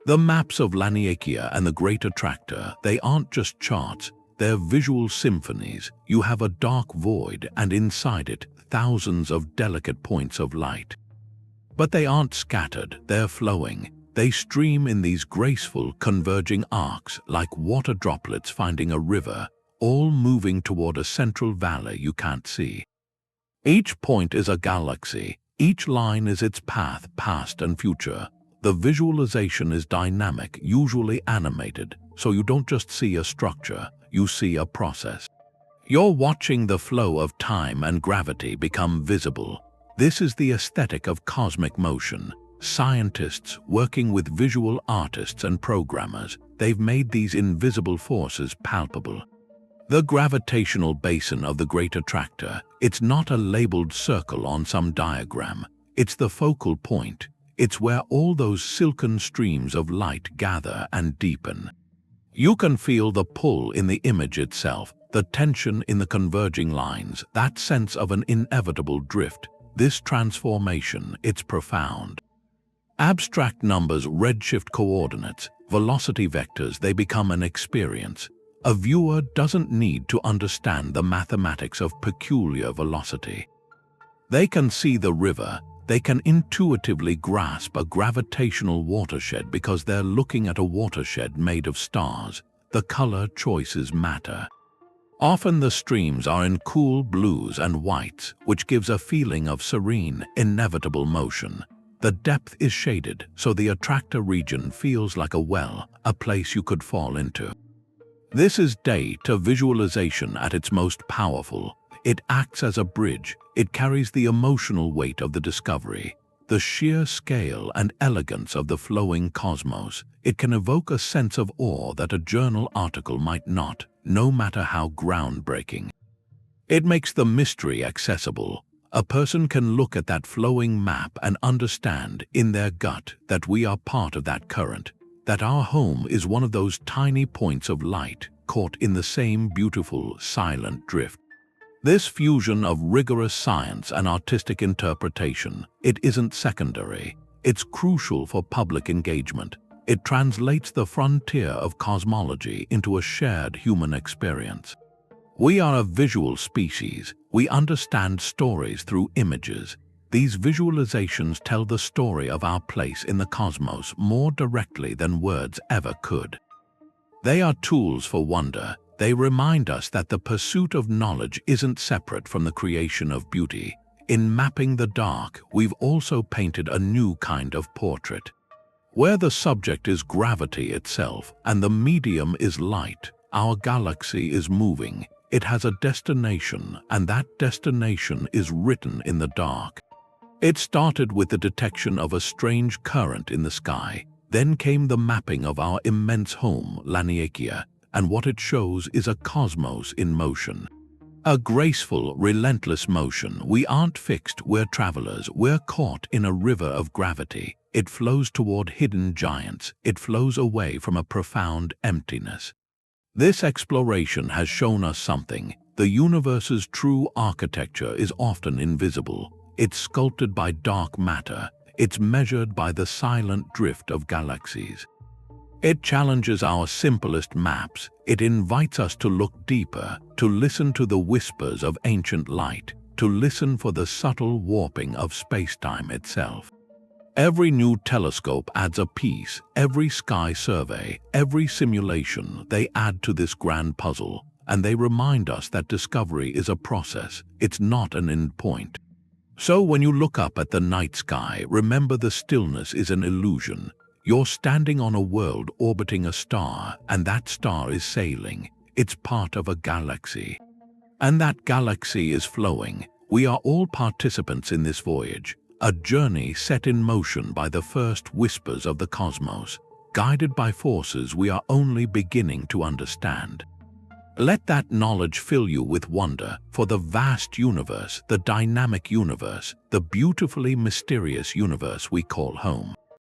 The maps of Laniakea and the Great Attractor, they aren't just charts, they're visual symphonies. You have a dark void, and inside it, thousands of delicate points of light. But they aren't scattered, they're flowing. They stream in these graceful, converging arcs like water droplets finding a river, all moving toward a central valley you can't see. Each point is a galaxy. Each line is its path, past and future. The visualization is dynamic, usually animated, so you don't just see a structure, you see a process. You're watching the flow of time and gravity become visible. This is the aesthetic of cosmic motion. Scientists, working with visual artists and programmers, they've made these invisible forces palpable. The gravitational basin of the Great Attractor, it's not a labeled circle on some diagram. It's the focal point. It's where all those silken streams of light gather and deepen. You can feel the pull in the image itself, the tension in the converging lines, that sense of an inevitable drift. This transformation, it's profound. Abstract numbers, redshift coordinates, velocity vectors, they become an experience. A viewer doesn't need to understand the mathematics of peculiar velocity. They can see the river, they can intuitively grasp a gravitational watershed because they're looking at a watershed made of stars. The color choices matter. Often the streams are in cool blues and whites, which gives a feeling of serene, inevitable motion. The depth is shaded, so the attractor region feels like a well, a place you could fall into. This is data visualization at its most powerful. It acts as a bridge. It carries the emotional weight of the discovery. The sheer scale and elegance of the flowing cosmos. It can evoke a sense of awe that a journal article might not, no matter how groundbreaking. It makes the mystery accessible. A person can look at that flowing map and understand in their gut that we are part of that current, that our home is one of those tiny points of light caught in the same beautiful, silent drift. This fusion of rigorous science and artistic interpretation, it isn't secondary. It's crucial for public engagement. It translates the frontier of cosmology into a shared human experience. We are a visual species. We understand stories through images. These visualizations tell the story of our place in the cosmos more directly than words ever could. They are tools for wonder. They remind us that the pursuit of knowledge isn't separate from the creation of beauty. In mapping the dark, we've also painted a new kind of portrait, where the subject is gravity itself and the medium is light. Our galaxy is moving. It has a destination, and that destination is written in the dark. It started with the detection of a strange current in the sky. Then came the mapping of our immense home, Laniakea, and what it shows is a cosmos in motion. A graceful, relentless motion. We aren't fixed, we're travelers. We're caught in a river of gravity. It flows toward hidden giants. It flows away from a profound emptiness. This exploration has shown us something. The universe's true architecture is often invisible. It's sculpted by dark matter. It's measured by the silent drift of galaxies. It challenges our simplest maps. It invites us to look deeper, to listen to the whispers of ancient light, to listen for the subtle warping of space-time itself. Every new telescope adds a piece. Every sky survey, every simulation, they add to this grand puzzle, and they remind us that discovery is a process. It's not an end point. So when you look up at the night sky, remember the stillness is an illusion. You're standing on a world orbiting a star, and that star is sailing. It's part of a galaxy. And that galaxy is flowing. We are all participants in this voyage, a journey set in motion by the first whispers of the cosmos, guided by forces we are only beginning to understand. Let that knowledge fill you with wonder for the vast universe, the dynamic universe, the beautifully mysterious universe we call home.